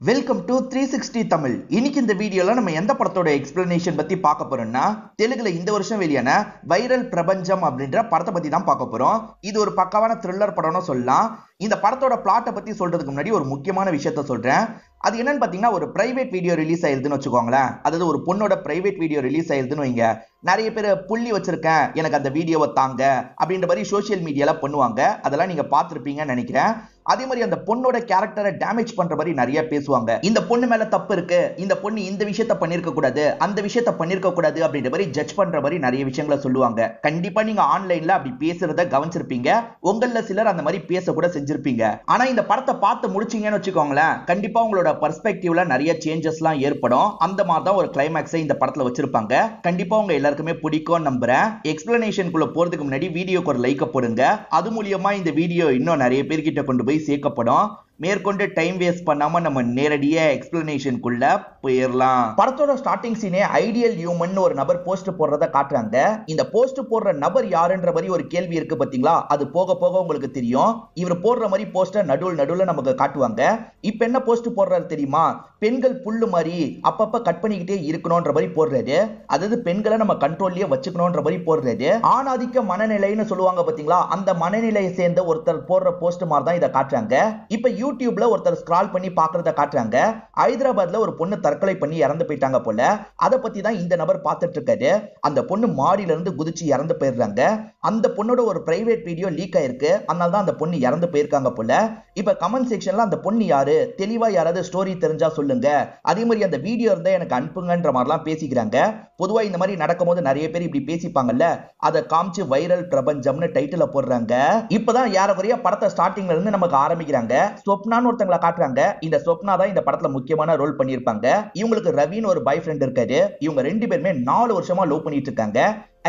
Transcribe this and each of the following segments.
Welcome to 360 Tamil. இன்னைக்கு இந்த வீடியோல நம்ம எந்த படத்தோட எக்ஸ்பிளனேஷன் பத்தி பார்க்க போறோம்னா, தெலுங்குல இந்த வருஷம் வெளியான வைரல் பிரபஞ்சம் அப்படின்ற படத்தை பத்தி தான் பார்க்க போறோம். இது ஒரு பக்காவான த்ரில்லர் படம்னு சொல்லலாம். இந்த படத்தோட பிளாட்டை பத்தி சொல்றதுக்கு முன்னாடி ஒரு முக்கியமான விஷயத்த சொல்றேன். அது என்னன்னு பாத்தீங்கன்னா, ஒரு பிரைவேட் வீடியோ ரிலீஸ் ஆயிருதுன்னு வச்சுக்கோங்களேன். அதாவது ஒரு பொண்ணோட பிரைவேட் வீடியோ ரிலீஸ் ஆயிருதுன்னு வைங்க. நிறைய பேர் புள்ளி வச்சிருக்கேன், எனக்கு அந்த வீடியோவை தாங்க அப்படின்ற மாதிரி சோசியல் மீடியால பண்ணுவாங்க. அதெல்லாம் நீங்க பார்த்திருப்பீங்கன்னு நினைக்கிறேன். அதே மாதிரி அந்த பொண்ணோட கேரக்டரை டேமேஜ் பண்ற மாதிரி நிறைய பேசுவாங்க. இந்த பொண்ணு மேல தப்பு இருக்கு, இந்த பொண்ணு இந்த விஷயத்த பண்ணிருக்க கூடாது, அந்த விஷயத்த பண்ணிருக்க கூடாது அப்படின்ற மாதிரி ஜட்ஜ் பண்ற மாதிரி நிறைய விஷயங்களை சொல்லுவாங்க. கண்டிப்பா நீங்க ஆன்லைன்ல அப்படி பேசுறத கவனிச்சிருப்பீங்க. உங்கள சிலர் அந்த மாதிரி பேச கூட செஞ்சிருப்பீங்க. ஆனா இந்த படத்தை பார்த்து முடிச்சீங்கன்னு வச்சுக்கோங்களேன், கண்டிப்பா உங்களோட பர்ஸ்பெக்டிவ்ல நிறைய சேஞ்சஸ் எல்லாம் ஏற்படும். அந்த மாதிரி தான் ஒரு கிளைமேக்ஸை இந்த படத்துல வச்சிருப்பாங்க. கண்டிப்பா உங்க எல்லாருக்குமே பிடிக்கும் நம்புறேன். எக்ஸ்பிளனேஷனுக்குள்ள போறதுக்கு முன்னாடி வீடியோக்கு ஒரு லைக் போடுங்க. அது மூலியமா இந்த வீடியோ இன்னும் நிறைய பேர்கிட்ட கொண்டு போய் சேர்க்கப்படும். மேற்கொண்டு டைம் வேஸ்ட் பண்ணாம நம்ம நேரடியா எக்ஸ்பிளனேஷனுக்குள்ள போயிடலாம். படத்தோட ஸ்டார்டிங் சீனே ஐடியல் ஹியூமன் ஒரு நபர் போஸ்ட் போடுறத காட்டுறாங்க. இந்த போஸ்ட் போடுற நபர் யாருன்ற மாதிரி ஒரு கேள்வி இருக்கு பாத்தீங்களா, அது போக போக உங்களுக்கு தெரியும். இவர் போடுற மாதிரி போஸ்டர் நடுவுல நமக்கு காட்டுவாங்க. இப்ப என்ன போஸ்ட் போடுறாரு தெரியுமா? பெண்கள் புல்லு மாதிரி அப்பப்ப கட் பண்ணிக்கிட்டே இருக்கணும்ன்ற மாதிரி போடுறாரு. அதாவது பெண்களை நம்ம கண்ட்ரோல்லயே வச்சுக்கணும்ன்ற மாதிரி போடுறாரு. ஆணாதிக்க மனநிலைன்னு சொல்லுவாங்க பாத்தீங்களா, அந்த மனநிலையை சேர்ந்த ஒருத்தர் போடுற போஸ்ட் மாதிரி தான் இதை காட்டுறாங்க. இப்ப யூடியூப்ல ஒருத்தர் ஸ்க்ரால் பண்ணி பாக்குறத காட்டுறாங்க. ஹைதராபாத்ல ஒரு பொண்ணு தற்கொலை பண்ணி இறந்து போயிட்டாங்க போல. அத பத்தி தான் இந்த நபர் பார்த்துட்டு இருக்காரு. அந்த பொண்ணு மாடியில இருந்து குதிச்சு இறந்து போயிடுறாங்க. அந்த பொண்ணோட ஒரு பிரைவேட் வீடியோ லீக் ஆயிருக்கு. அதனால தான் அந்த பொண்ணு இறந்து போயிருக்காங்க போல. இப்ப கமெண்ட் செக்ஷன்ல அந்த பொண்ணு யாரு, தெளிவா யாராவது ஸ்டோரி தெரிஞ்சா சொல்லுங்க, அதே மாதிரி அந்த வீடியோ இருந்தா எனக்கு அனுப்புங்கன்ற மாதிரிலாம் பேசிக்கிறாங்க. பொதுவா இந்த மாதிரி நடக்கும்போது நிறைய பேர் இப்படி பேசிப்பாங்கல்ல, அதை காமிச்சு வைரல் பிரபஞ்சம்னு டைட்டில் போடுறாங்க. இப்பதான் ஏறக்குறைய படத்தை ஸ்டார்டிங்ல இருந்து நமக்கு ஆரம்பிக்கிறாங்க. ஸ்வப்னான்னு ஒருத்தங்களை காட்டுறாங்க. இந்த ஸ்வப்னா தான் இந்த படத்துல முக்கியமான ரோல் பண்ணியிருப்பாங்க. இவங்களுக்கு ரவின்னு ஒரு பாய் ஃப்ரெண்ட் இருக்காரு. இவங்க ரெண்டு பேருமே 4 வருஷமா லவ் பண்ணிட்டு இருக்காங்க.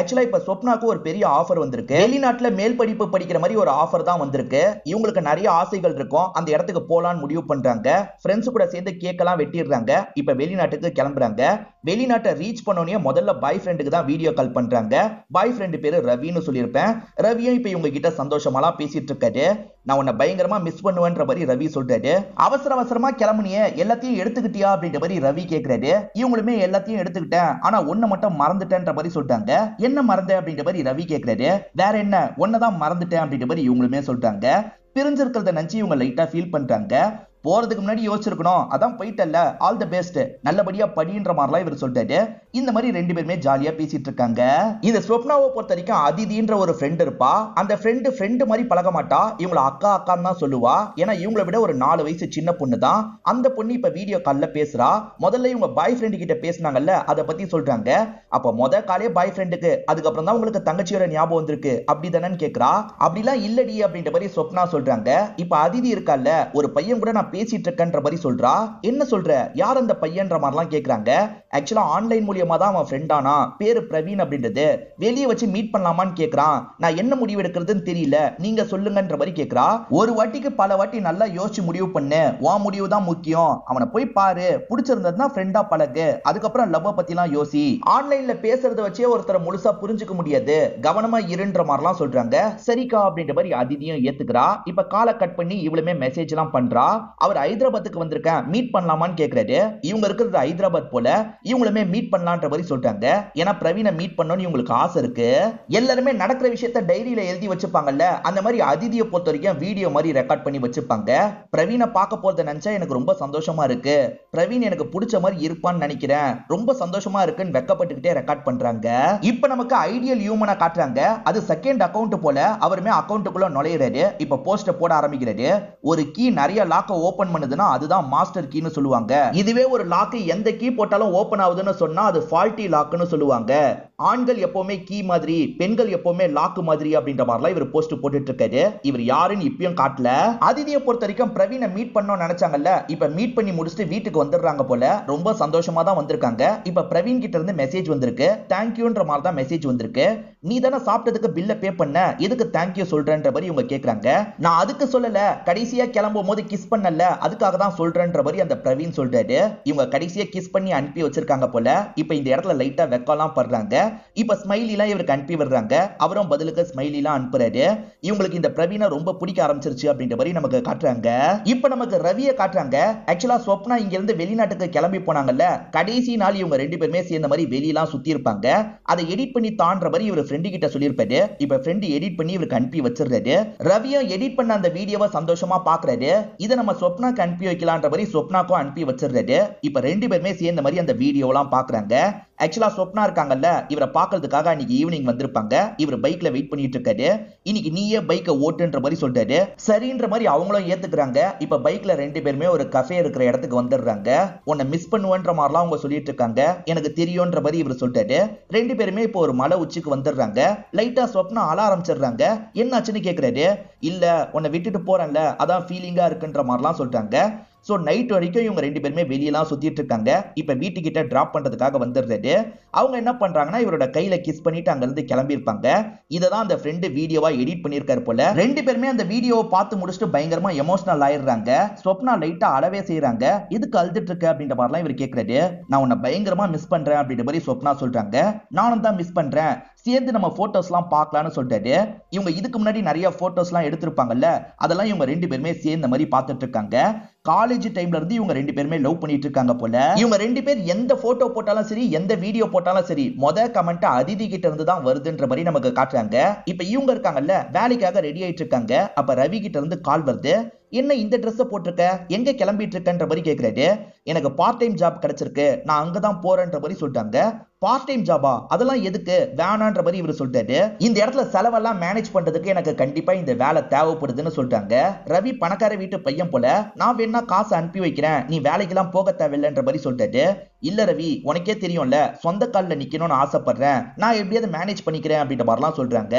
ஆக்சுவலா இப்ப ஸ்வப்னாக்கு ஒரு பெரிய ஆஃபர் வந்திருக்கு. வெளிநாட்டுல மேல் படிப்பு படிக்கிற மாதிரி ஒரு ஆஃபர் தான் வந்திருக்கு. இவங்களுக்கு நிறைய ஆசைகள் இருக்கும். அந்த இடத்துக்கு போலான்னு முடிவு பண்றாங்க. ஃப்ரெண்ட்ஸ் கூட சேர்ந்து கேக்கெல்லாம் வெட்டிடுறாங்க. இப்ப வெளிநாட்டுக்கு கிளம்புறாங்க. வெளிநாட்டை ரீச் பண்ணோனே முதல்ல பாய் ஃப்ரெண்டுக்கு தான் வீடியோ கால் பண்றாங்க. பாய் ஃப்ரெண்டு பேரு ரவின்னு சொல்லியிருப்பேன். ரவியும் இப்ப இவங்க கிட்ட சந்தோஷமாலாம் பேசிட்டு இருக்காரு. நான் உன்னை பயங்கரமா மிஸ் பண்ணுவேன்ற மாதிரி ரவி சொல்றாரு. அவசரமா கிளம்புனிய, எல்லாத்தையும் எடுத்துக்கிட்டியா அப்படின்ற மாதிரி ரவி கேட்கிறாரு. இவங்களுமே எல்லாத்தையும் எடுத்துக்கிட்டேன், ஆனா ஒண்ணு மட்டும் மறந்துட்டேன்ற மாதிரி சொல்றாங்க. என்ன மறந்த அப்படின்ற மாதிரி ரவி கேட்கிறாரு. வேற என்ன, ஒன்னதான் மறந்துட்டேன் அப்படின்ற மாதிரி இவங்களுமே சொல்றாங்க. பிரிஞ்சிருக்கிறத நினைச்சு இவங்க லைட்டா ஃபீல் பண்றாங்க. போறதுக்கு முன்னாடி யோசிச்சிருக்கணும், அதான் போயிட்டல்ல, ஆல் தி பெஸ்ட், நல்லபடியா படின்ற மாதிரிலாம் இவர் சொல்றாரு. இந்த மாதிரி ரெண்டு பேருமே ஜாலியா பேசிட்டு இருக்காங்க. இந்த ஸ்வப்னாவை பொறுத்த வரைக்கும் அதிதின்ற ஒரு ஃப்ரெண்ட் இருப்பா. அந்த ஃப்ரெண்டு மாதிரி பழக மாட்டா. இவங்கள அக்கான்னு தான் சொல்லுவா. ஏன்னா இவங்களை விட ஒரு 4 வயசு சின்ன பொண்ணு தான். அந்த பொண்ணு இப்ப வீடியோ கால்ல பேசுறா. முதல்ல இவங்க பாய் ஃப்ரெண்டு கிட்ட பேசினாங்கல்ல, அதை பத்தி சொல்றாங்க. அப்ப காலே பாய் ஃப்ரெண்டுக்கு, அதுக்கப்புறம் தான் உங்களுக்கு தங்கச்சியோட ஞாபகம் வந்திருக்கு அப்படிதானு கேக்குறா. அப்படிலாம் இல்லடி அப்படின்ற மாதிரி ஸ்வப்னா சொல்றாங்க. இப்ப அதிதி இருக்கால, ஒரு பையன் கூட நான் பேசிட்டு இருக்கன்ற மாதிரி சொல்றா. என்ன சொல்ற, யார் அந்த பையன்ற மாதிரிலாம் கேக்குறாங்க. ஆக்சுவலா ஆன்லைன் மூலியமா தான் அவன் ஃப்ரெண்டானா, பேரு பிரவீன் அப்படின்றது. வெளியே வச்சு மீட் பண்ணலாமான்னு கேக்குறான். நான் என்ன முடிவு எடுக்கிறதுன்னு தெரியல, நீங்க சொல்லுங்கன்ற மாதிரி கேக்குறா. ஒரு வாட்டிக்கு பல வாட்டி நல்லா யோசிச்சு முடிவு பண்ணு, உன் முடிவு தான் முக்கியம். அவனை போய் பாரு, பிடிச்சிருந்ததுன்னா ஃப்ரெண்டா பழகு, அதுக்கப்புறம் லவ் பத்திலாம் யோசி. ஆன்லைன்ல பேசுறத வச்சே ஒருத்தரை முழுசா புரிஞ்சுக்க முடியாது, கவனமா இருன்ற மாதிரிலாம் சொல்றாங்க. சரிக்கா அப்படின்ற மாதிரி அதிதியும் ஏத்துக்கிறா. இப்ப காலை கட் பண்ணி இவளுமே மெசேஜ் எல்லாம் பண்றா. அவர் ஹைதராபாத்துக்கு வந்திருக்கேன், மீட் பண்ணலாமான்னு கேக்குறாரு. இவங்க இருக்கிறது ஹைதராபாத் போல. இவங்களுமே மீட் பண்ணலான்ற மாதிரி சொல்றாங்க. ஏன்னா பிரவீனை மீட் பண்ணணும்னு இவங்களுக்கு ஆசை இருக்கு. எல்லாருமே நடக்கிற விஷயத்த டைரியில எழுதி வச்சுப்பாங்கல்ல, அந்த மாதிரி அதிதியை பொறுத்த வரைக்கும் வீடியோ மாதிரி ரெக்கார்ட் பண்ணி வச்சுப்பாங்க. பிரவீனை பார்க்க போறத நினைச்சா எனக்கு ரொம்ப சந்தோஷமா இருக்கு, பிரவீன் எனக்கு பிடிச்ச மாதிரி இருப்பான்னு நினைக்கிறேன், ரொம்ப சந்தோஷமா இருக்குன்னு வெக்கப்பட்டுக்கிட்டே ரெக்கார்ட் பண்றாங்க. இப்ப நமக்கு ஐடியல் ஹியூமனை காட்டுறாங்க. அது செகண்ட் அக்கவுண்ட் போல. அவருமே அக்கவுண்ட்டுக்குள்ள நுழையிறாரு. இப்ப போஸ்ட் போட ஆரம்பிக்கிறாரு. ஒரு கீ நிறைய லாக்க ஓபன் பண்ணுதுன்னா அதுதான் மாஸ்டர் கீன்னு சொல்லுவாங்க. இதுவே ஒரு லாக் எந்த கீ போட்டாலும் ஓபன் ஆகுதுன்னு சொன்னா அது ஃபால்ட்டி லாக்னு சொல்லுவாங்க. ஆண்கள் எப்பவுமே கீ மாதிரி, பெண்கள் எப்பவுமே லாக் மாதிரி அப்படின்ற மாதிரிலாம் இவர் போஸ்ட் போட்டுட்டு இருக்காரு. இவர் யாருன்னு இப்பயும் காட்டல. அதிதியை பொறுத்த வரைக்கும் பிரவீனை மீட் பண்ணணும்னு நினைச்சாங்கல்ல, இப்ப மீட் பண்ணி முடிச்சுட்டு வீட்டுக்கு வந்துடுறாங்க போல. ரொம்ப சந்தோஷமா தான் வந்திருக்காங்க. இப்ப பிரவீன் கிட்ட இருந்து மெசேஜ் வந்திருக்கு. தேங்க்யூன்ற மாதிரி தான் மெசேஜ் வந்திருக்கு. நீ தானே சாப்பிட்டதுக்கு பில்ல பே பண்ண, எதுக்கு தேங்க்யூ சொல்றன்ற மாதிரி இவங்க கேக்குறாங்க. நான் அதுக்கு சொல்லல, கடைசியா கிளம்பும் போது கிஸ் பண்ணல, அதுக்காக தான் சொல்றேன்ற மாதிரி அந்த பிரவீன் சொல்றாரு. இவங்க கடைசியா கிஸ் பண்ணி அனுப்பி வச்சிருக்காங்க போல. இப்ப இந்த இடத்துல லைட்டா வெக்கலாம் படுறாங்க. இப்ப ஸ்மைலி எல்லாம் இவருக்கு அனுப்பி விடுறாங்க. அவரும் பதிலுக்கு ஸ்மைலி எல்லாம் அனுப்புறாரு. இவங்களுக்கு இந்த பிரவீனை ரொம்ப பிடிக்க ஆரம்பிச்சிருச்சு அப்படின்ற மாதிரி நமக்கு காட்டுறாங்க. இப்ப நமக்கு ரவியை காட்டுறாங்க. ஆக்சுவலா ஸ்வப்னா இங்க இருந்து வெளிநாட்டுக்கு கிளம்பி போனாங்கல்ல, கடைசி நாள் இவங்க ரெண்டு பேருமே சேர்ந்த மாதிரி வெளியெல்லாம் சுத்தி இருப்பாங்க. அதை எடிட் பண்ணி தான்ற மாதிரி இவர் ஃப்ரெண்டு கிட்ட சொல்லியிருப்பாரு. இப்ப ஃப்ரெண்டு எடிட் பண்ணி இவருக்கு அனுப்பி வச்சிருக்காரு. ரவியும் எடிட் பண்ண அந்த வீடியோவை சந்தோஷமா பாக்குறாரு. இதை நம்ம ஸ்வப்னாக்கு அனுப்பி வைக்கலான்ற மாதிரி ஸ்வப்னாக்கும் அனுப்பி வச்சிருக்காரு. இப்ப ரெண்டு பேருமே சேர்ந்த மாதிரி அந்த வீடியோலாம் பாக்குறாங்க. ஆக்சுவலா ஸ்வப்னா இருக்காங்கல்ல, இவரை பாக்குறதுக்காக அன்னைக்கு ஈவினிங் வந்திருப்பாங்க. இவர் பைக்ல வெயிட் பண்ணிட்டு இருக்காரு. இன்னைக்கு நீயே பைக்கை ஓட்டுன்ற மாதிரி சொல்றாரு. சரின்ற மாதிரி அவங்களும் ஏத்துக்கிறாங்க. இப்ப பைக்ல ரெண்டு பேருமே ஒரு கஃபே இருக்கிற இடத்துக்கு வந்துடுறாங்க. உன்னை மிஸ் பண்ணுவேன்ற மாதிரிலாம் அவங்க சொல்லிட்டு இருக்காங்க. எனக்கு தெரியும்ன்ற மாதிரி இவர் சொல்றாரு. ரெண்டு பேருமே இப்போ ஒரு மலை உச்சிக்கு வந்துடுறாங்க. லைட்டா ஸ்வப்னா அழ ஆரம்பிச்சிடுறாங்க. என்னாச்சுன்னு கேக்குறாரு. இல்ல உன்னை விட்டுட்டு போறேன்ல, அதான் ஃபீலிங்கா இருக்குன்ற மாதிரிலாம் சொல்றாங்க. சோ நைட் வரைக்கும் இவங்க ரெண்டு பேருமே வெளியெல்லாம் சுத்திட்டு இருக்காங்க. இப்ப வீட்டுக்கிட்ட டிராப் பண்றதுக்காக வந்துடுறாரு. அவங்க என்ன பண்றாங்கன்னா இவரோட கையில கிஸ் பண்ணிட்டு அங்க இருந்து கிளம்பி இருப்பாங்க. இததான் அந்த ஃப்ரெண்டு வீடியோவா எடிட் பண்ணிருக்காரு போல. ரெண்டு பேருமே அந்த வீடியோவை பார்த்து முடிச்சுட்டு பயங்கரமா எமோஷனல் ஆயிடுறாங்க. ஸ்வப்னா லைட்டா அழவே செய்யறாங்க. எதுக்கு அழுதுட்டு இருக்க அப்படின்ற மாதிரிலாம் இவர் கேட்கறாரு. நான் உன்னை பயங்கரமா மிஸ் பண்றேன் அப்படின்ற மாதிரி ஸ்வப்னா சொல்றாங்க. நானும் தான் மிஸ் பண்றேன், சேர்ந்து நம்ம போட்டோஸ் எல்லாம் பார்க்கலாம்னு சொல்லிட்டாரு. இவங்க இதுக்கு முன்னாடி நிறைய போட்டோஸ் எல்லாம் எடுத்திருப்பாங்கல்ல, அதெல்லாம் இவங்க ரெண்டு பேருமே சேர்ந்த மாதிரி பார்த்துட்டு இருக்காங்க. காலேஜ் டைம்ல இருந்து இவங்க ரெண்டு பேருமே லவ் பண்ணிட்டு இருக்காங்க போல. இவங்க ரெண்டு பேர் எந்த போட்டோ போட்டாலும் சரி, எந்த வீடியோ போட்டாலும் சரி, மொத கமெண்ட் அதிதி கிட்ட இருந்து தான் வருதுன்ற மாதிரி நமக்கு காட்டுறாங்க. இப்ப இவங்க இருக்காங்கல்ல, வேலைக்காக ரெடி ஆயிட்டு இருக்காங்க. அப்ப ரவி கிட்ட இருந்து கால் வருது. என்ன இந்த ட்ரெஸ் போட்டிருக்க, எங்க கிளம்பிட்டு இருக்கன்ற மாதிரி கேக்குறாரு. எனக்கு பார்ட் டைம் ஜாப் கிடைச்சிருக்கு, நான் அங்கதான் போறேன்ற மாதிரி சொல்லிட்டாங்க. பார்ட் டைம் ஜாபா, அதெல்லாம் எதுக்கு, வேணான்ற மாதிரி இவர் சொல்லிட்டாரு. இந்த இடத்துல செலவெல்லாம் மேனேஜ் பண்றதுக்கு எனக்கு கண்டிப்பா இந்த வேலை தேவைப்படுதுன்னு சொல்லிட்டாங்க. ரவி பணக்கார வீட்டு பையன் போல, நான் வேணா காசு அனுப்பி வைக்கிறேன், நீ வேலைக்கெல்லாம் போக தேவையில்லைன்ற மாதிரி சொல்லிட்டாரு. இல்ல ரவி, உனக்கே தெரியும்ல, சொந்த காலில் நிக்கணும்னு ஆசைப்படுறேன், நான் எப்படியாவது மேனேஜ் பண்ணிக்கிறேன் அப்படின்ற மாதிரிலாம் சொல்றாங்க.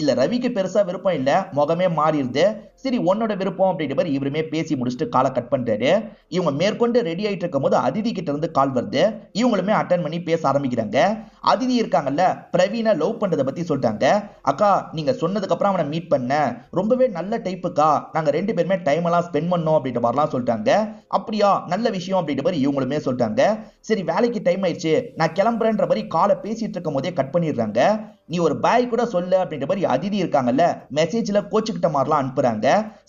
இல்ல ரவிக்கு பெருசா விருப்பம் இல்ல, முகமே மாறிடுது. சரி உன்னோட விருப்பம் அப்படின்ற மாதிரி இவருமே பேசி முடிச்சுட்டு காலை கட் பண்றாரு. இவங்க மேற்கொண்டு ரெடி ஆயிட்டு இருக்கும் போது அதிதி கிட்ட இருந்து கால் வருது. இவங்களுமே அட்டன் பண்ணி பேச ஆரம்பிக்கிறாங்க. அதிதி இருக்காங்கல்ல, பிரவீனை லவ் பண்றதை பத்தி சொல்லிட்டாங்க. அக்கா, நீங்க சொன்னதுக்கு அப்புறம் அவனை மீட் பண்ண, ரொம்பவே நல்ல டைப்புக்கா, நாங்க ரெண்டு பேருமே டைம் எல்லாம் ஸ்பெண்ட் பண்ணோம் அப்படின்ற மாதிரிலாம் சொல்லிட்டாங்க. அப்படியா, நல்ல விஷயம் அப்படின்ற மாதிரி இவங்களுமே சொல்லிட்டாங்க. சரி வேலைக்கு டைம் ஆயிடுச்சு, நான் கிளம்புறேன்ற மாதிரி காலை பேசிட்டு இருக்கும் போதே கட் பண்ணிடுறாங்க. நீ ஒரு பாய் கூட சொல்ல அப்படின்ற மாதிரி அதிதி இருக்காங்கல்ல, மெசேஜ்ல கோச்சுக்கிட்ட மாதிரிலாம் அனுப்புறாங்க.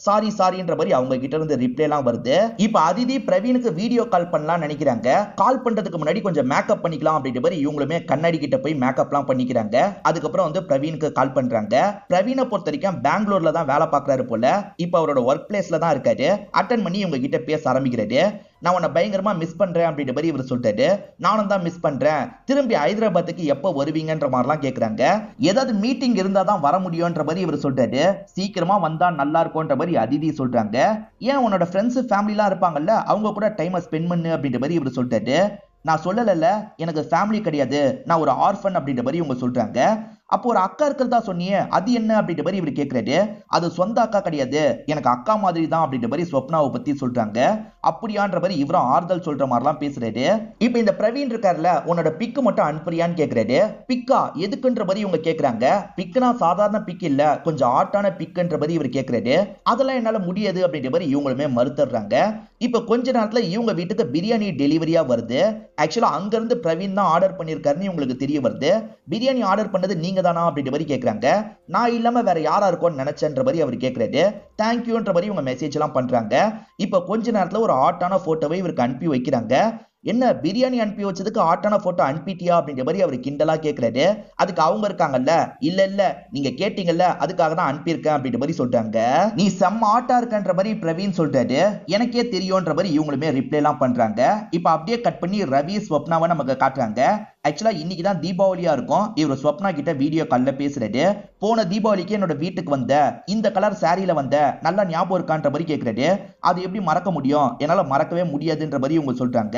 சாரி சாரின்ற மாதிரி அவங்க கிட்ட இருந்து ரிப்ளை எல்லாம் வருது. இப்ப அதிதி பிரவீனுக்கு வீடியோ கால் பண்ணலாம் நினைக்கிறாங்க. கால் பண்றதுக்கு முன்னாடி கொஞ்சம் மேக்கப் பண்ணிக்கலாம் அப்படின்ற மாதிரி இவங்களுமே கண்ணாடி கிட்ட போய் மேக்கப் எல்லாம் பண்ணிக்கிறாங்க. அதுக்கப்புறம் வந்து பிரவீனுக்கு கால் பண்றாங்க. பிரவீனை பொறுத்த வரைக்கும் பெங்களூர்ல தான் வேலை பார்க்கறாரு போல. இப்ப அவரோட ஒர்க் பிளேஸ்ல தான் இருக்காரு. அட்டன் பண்ணி இவங்க கிட்ட பேச ஆரம்பிக்கிறாரு. நான் உன்னை பயங்கரமா மிஸ் பண்றேன் அப்படின்ற மாதிரி இவர் சொல்லிட்டாரு. நானும் தான் மிஸ் பண்றேன், திரும்பி ஹைதராபாத்துக்கு எப்போ வருவீங்கன்ற மாதிரிலாம் கேட்கறாங்க. ஏதாவது மீட்டிங் இருந்தா தான் வர முடியும்ன்ற மாதிரி இவர் சொல்றாரு. சீக்கிரமா வந்தா நல்லா இருக்கும்ன்ற மாதிரி அதிதி சொல்றாங்க. ஏன் உன்னோட ஃப்ரெண்ட்ஸ் ஃபேமிலிலாம் இருப்பாங்கல்ல, அவங்க கூட டைமை ஸ்பெண்ட் பண்ணு அப்படின்ற மாதிரி இவர் சொல்லிட்டாரு. நான் சொல்லல, எனக்கு ஃபேமிலி கிடையாது, நான் ஒரு ஆர்ஃபன் அப்படின்ற மாதிரி இவங்க சொல்றாங்க. அப்போ ஒரு அக்கா இருக்கிறதா சொன்னியே, அது என்ன அப்படின்ற மாதிரி இவர் கேட்கிறாரு. அது சொந்த அக்கா கிடையாது, எனக்கு அக்கா மாதிரி தான் அப்படின்ற மாதிரி ஸ்வப்னாவை பத்தி சொல்றாங்க. அப்படியான்ற மாதிரி இவரும் ஆறுதல் சொல்ற மாதிரிலாம் பேசுறாரு. இப்ப இந்த பிரவீன் இருக்காருல, உன்னோட பிக்கு மட்டும் அனுப்புறியான்னு கேட்கிறாரு. பிக்கா எதுக்குன்ற மாதிரி இவங்க கேட்கறாங்க. பிக்குனா சாதாரண பிக் இல்ல, கொஞ்சம் ஆட்டான பிக்குன்ற மாதிரி இவர் கேட்கிறாரு. அதெல்லாம் என்னால முடியாது அப்படின்ற மாதிரி இவங்களுமே மறுத்துறாங்க. இப்ப கொஞ்ச நேரத்துல இவங்க வீட்டுக்கு பிரியாணி டெலிவரியா வருது. ஆக்சுவலா அங்க இருந்து பிரவீன் தான் ஆர்டர் பண்ணிருக்காருன்னு உங்களுக்கு தெரிய வருது. பிரியாணி ஆர்டர் பண்ணது நீங்க தானா அப்படின்ற மாதிரி கேட்கறாங்க. நான் இல்லாம வேற யாரா இருக்கும்னு நினைச்சேன்ற மாதிரி அவர் கேட்கறாரு. தேங்க்யூன்ற மாதிரி இவங்க மெசேஜ் எல்லாம் பண்றாங்க. இப்ப கொஞ்ச நேரத்துல ஒரு ஆட்டான போட்டோவை இவருக்கு அனுப்பி வைக்கிறாங்க. என்ன பிரியாணி அனுப்பி வச்சதுக்கு ஆட்டான போட்டோ அனுப்பிட்டியா அப்படின்ற மாதிரி அவர் கிண்டலா கேட்கிறாரு. அதுக்கு அவங்க இருக்காங்கல்ல, இல்ல நீங்க கேட்டீங்கல்ல, அதுக்காக தான் அனுப்பியிருக்கேன் அப்படின்ற மாதிரி சொல்றாங்க. நீ செம்ம ஆட்டா இருக்கன்ற மாதிரி பிரவீன் சொல்றாரு. எனக்கே தெரியும்ன்ற மாதிரி இவங்களுமே ரிப்ளை எல்லாம் பண்றாங்க. இப்ப அப்படியே கட் பண்ணி ரவி ஸ்வப்னாவை நமக்கு காட்டுறாங்க. ஆக்சுவலா இன்னைக்கு தான் தீபாவளியா இருக்கும். இவர் ஸ்வப்னா கிட்ட வீடியோ கால்ல பேசுறாரு. போன தீபாவளிக்கு என்னோட வீட்டுக்கு வந்த, இந்த கலர் சாரியில வந்த, நல்லா ஞாபகம் இருக்கான்ற மாதிரி கேட்கிறாரு. அது எப்படி மறக்க முடியும், என்னால மறக்கவே முடியாதுன்ற மாதிரி இவங்க சொல்றாங்க.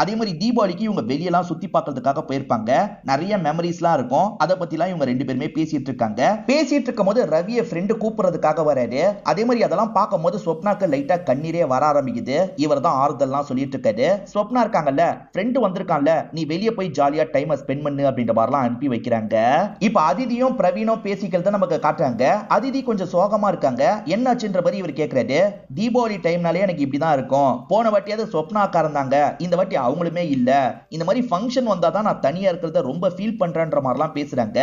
அதே மாதிரி தீபாவளிக்கு இவங்க வெளியெல்லாம் சுத்தி பார்க்கறதுக்காக போயிருப்பாங்க. நிறைய மெமரிஸ்லாம் இருக்கும். அதை பத்திலாம் இவங்க ரெண்டு பேருமே பேசிட்டு இருக்காங்க. பேசிட்டு இருக்கும் போது ரவியை ஃப்ரெண்டு கூப்பிடுறதுக்காக வராரு. அதே மாதிரி அதெல்லாம் பார்க்கும் போது ஸ்வப்னாக்கு லைட்டா கண்ணீரே வர ஆரம்பிக்குது. இவர் தான் ஆறுதல்லாம் சொல்லிட்டு இருக்காரு. ஸ்வப்னா இருக்காங்கல்ல, ஃப்ரெண்டு வந்திருக்கான்ல, நீ வெளியே போய் ஜாலியா டைம் ஸ்பெண்ட் பண்ணு அப்படின்ற மாதிரிலாம் அனுப்பி வைக்கிறாங்க. இப்ப அதிதியும் பிரவீனும் பேசிக்கிறத நமக்கு காட்டுறாங்க. அதிதி கொஞ்சம் சோகமா இருக்காங்க. என்னாச்சுன்ற மாதிரி இவர் கேட்கிறாரு. தீபாவளி டைம்னாலே எனக்கு இப்படிதான் இருக்கும். போன வாட்டியாவது ஸ்வப்னா அக்கா இருந்தாங்க, இந்த வாட்டி அவங்களுமே இல்ல. இந்த மாதிரி ஃபங்க்ஷன் வந்தாதான் நான் தனியா இருக்கிறத ரொம்ப ஃபீல் பண்றேன்ற மாதிரிலாம் பேசுறாங்க.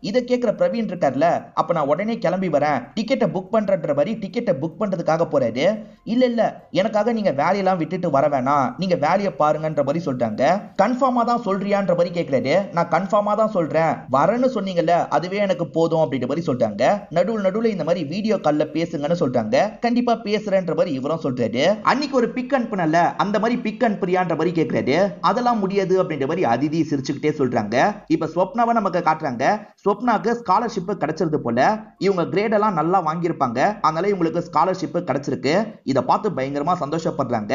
இதை கேட்கிற பிரவீன் இருக்கார்ல, அப்ப நான் உடனே கிளம்பி வரேன், டிக்கெட்டை புக் பண்றன்ற மாதிரி டிக்கெட்டை புக் பண்றதுக்காக போறாரு. இல்ல இல்ல, எனக்காக நீங்க வேலையெல்லாம் விட்டுட்டு வர வேணாம், நீங்க வேலையை பாருங்கன்ற மாதிரி சொல்றாங்க. கன்ஃபார்மா தான் சொல்றியான்ற மாதிரி கேட்கிறாரு. நான் கன்ஃபார்மா தான் சொல்றேன், வரேன்னு சொன்னீங்கல்ல, அதுவே எனக்கு போதும் அப்படின்ற மாதிரி சொல்றாங்க. நடுவுல இந்த மாதிரி வீடியோ கால்ல பேசுங்கன்னு சொல்றாங்க. கண்டிப்பா பேசுறேன்ற மாதிரி இவரும் சொல்றாரு. அன்னைக்கு ஒரு பிக் அனுப்புனல, அந்த மாதிரி பிக் அனுப்புறியான்ற மாதிரி கேட்கிறாரு. அதெல்லாம் முடியாது அப்படின்ற மாதிரி அதிதி சிரிச்சுக்கிட்டே சொல்றாங்க. இப்ப ஸ்வப்னாவை நமக்கு காட்டுறாங்க. ஸ்வப்னாக்கு ஸ்காலர்ஷிப் கிடைச்சிருது போல. இவங்க கிரேட் எல்லாம் நல்லா வாங்கியிருப்பாங்க, அதனால இவங்களுக்கு ஸ்காலர்ஷிப் கிடைச்சிருக்கு. இதை பார்த்து பயங்கரமா சந்தோஷப்படுறாங்க.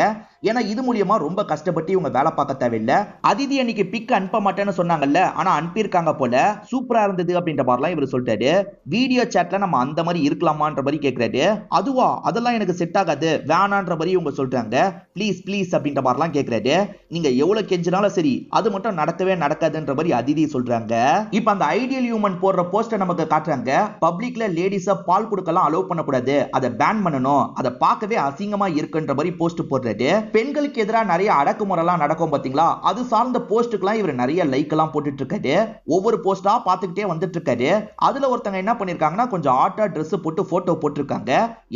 ஏன்னா இது மூலியமா ரொம்ப கஷ்டப்பட்டு இவங்க வேலை பார்க்க தேவையில்லை. அதிதி அன்னைக்கு பிக் அனுப்ப மாட்டேன்னு சொன்னாங்கல்ல, ஆனா அனுப்பியிருக்காங்க போல. சூப்பரா இருந்தது அப்படின்ற மாதிரிலாம் இவர் சொல்லிட்டாரு. வீடியோ சாட்ல நம்ம அந்த மாதிரி இருக்கலாமான்ற மாதிரி கேட்கிறாரு. அதுவா, அதெல்லாம் எனக்கு செட் ஆகாது, வேணான்ற மாதிரி இவங்க சொல்றாங்க. ப்ளீஸ் ப்ளீஸ் அப்படின்ற மாதிரிலாம் கேட்கிறாரு. நீங்க எவ்வளவு கெஞ்சினாலும் சரி, அது மட்டும் நடக்கவே நடக்காதுன்ற மாதிரி அதிதி சொல்றாங்க. இப்ப அந்த ஐடியல் ஹியூமன் போடுற போஸ்டர் நமக்கு காட்டுறாங்க. பப்ளிக்ல லேடிஸ பால் கொடுக்கலாம் அலோவ் பண்ணக்கூடாது, அதை பேன் பண்ணணும், அதை பார்க்கவே அசிங்கமா இருக்குன்ற மாதிரி போஸ்ட் போடுறாரு. பெண்களுக்கு எதிராக நிறைய அடக்குமுறைலாம் நடக்கும் பாத்தீங்களா, அது சார்ந்த போஸ்டுக்கெல்லாம் இவர் நிறைய லைக் எல்லாம் போட்டுட்டு இருக்காரு. ஒவ்வொரு போஸ்டா பார்த்துக்கிட்டே வந்துட்டு இருக்காரு. அதுல ஒருத்தங்க என்ன பண்ணிருக்காங்கன்னா, கொஞ்சம் ஆட்டா ட்ரெஸ் போட்டு போட்டோ போட்டிருக்காங்க.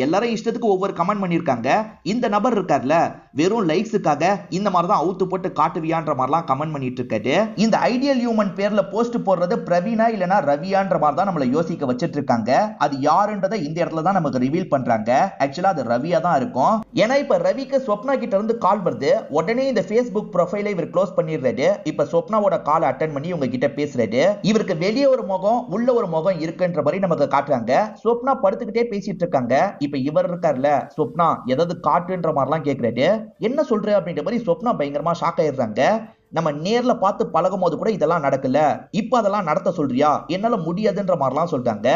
எல்லாரும் இஷ்டத்துக்கு ஒவ்வொரு கமெண்ட் பண்ணிருக்காங்க. இந்த நபர் இருக்கார்ல, வெறும் லைக்ஸுக்காக இந்த மாதிரி தான் அவுத்து போட்டு காட்டுவியான்ற மாதிரிலாம் கமெண்ட் பண்ணிட்டு இருக்காரு. இந்த ஐடியல் ஹியூமன் பேர்ல போஸ்ட் போடுறது பிரவீனா இல்லனா ரவியான்ற மாதிரி தான் நம்மள யோசிக்க வச்சிட்டு இருக்காங்க. அது யாருன்றதை இந்த இடத்துல தான் நமக்கு ரிவீல் பண்றாங்க. ஆக்சுவலா அது ரவியா தான் இருக்கும். ஏன்னா இப்ப ரவிக்கு ஸ்வப்னா கிட்ட இருந்து கால் வருது. உடனே இந்த ஃபேஸ்புக் ப்ரொஃபைலை இவர் க்ளோஸ் பண்ணிடுறாரு. இப்ப ஸ்வப்னாவோட கால் அட்டெண்ட் பண்ணி இவங்க கிட்ட பேசுறாரு. இவருக்கு வெளியே ஒரு முகம் உள்ள ஒரு முகம் இருக்குன்ற மாதிரி நமக்கு காட்டுறாங்க. ஸ்வப்னா படுத்துக்கிட்டே பேசிட்டு இருக்காங்க. இப்ப இவர் இருக்கார்ல, ஸ்வப்னா ஏதாவது காட்டுன்ற மாதிரிலாம் கேட்கிறாரு. என்ன சொல்ற அப்படின்ற மாதிரி ஸ்வப்னா பயங்கரமா ஷாக் ஆயிடுறாங்க. நம்ம நேர்ல பார்த்து பழகும் போது கூட இதெல்லாம் நடக்கல, இப்ப அதெல்லாம் நடத்த சொல்றியா, என்னால முடியாதுன்ற மாதிரிலாம் சொல்றாங்க.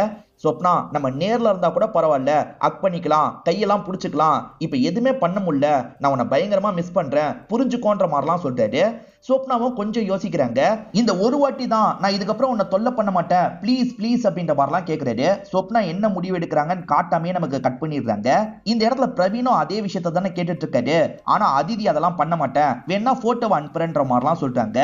ஸ்வப்னா, நம்ம நேர்ல இருந்தா கூட பரவாயில்ல, அக் பண்ணிக்கலாம், கையெல்லாம் புடிச்சுக்கலாம், இப்ப எதுவுமே பண்ண முடியல, நான் உன்னை பயங்கரமா மிஸ் பண்றேன், புரிஞ்சுக்கோன்ற மாதிரிலாம் சொல்றாரு. ஸ்வப்னாவும் கொஞ்சம் யோசிக்கிறாங்க. இந்த ஒரு வாட்டி தான், நான் இதுக்கப்புறம் உன்னை தொல்லை பண்ண மாட்டேன், ப்ளீஸ் ப்ளீஸ் அப்படின்ற மாதிரிலாம் கேட்கிறாரு. ஸ்வப்னா என்ன முடிவு எடுக்கிறாங்கன்னு காட்டாமே நமக்கு கட் பண்ணிடுறாங்க. இந்த இடத்துல பிரவீனும் அதே விஷயத்த தானே கேட்டுட்டு இருக்காரு. ஆனா அதிதி அதெல்லாம் பண்ண மாட்டேன், வேணா போட்டோவை அனுப்புறேன்ற மாதிரிலாம் சொல்றாங்க.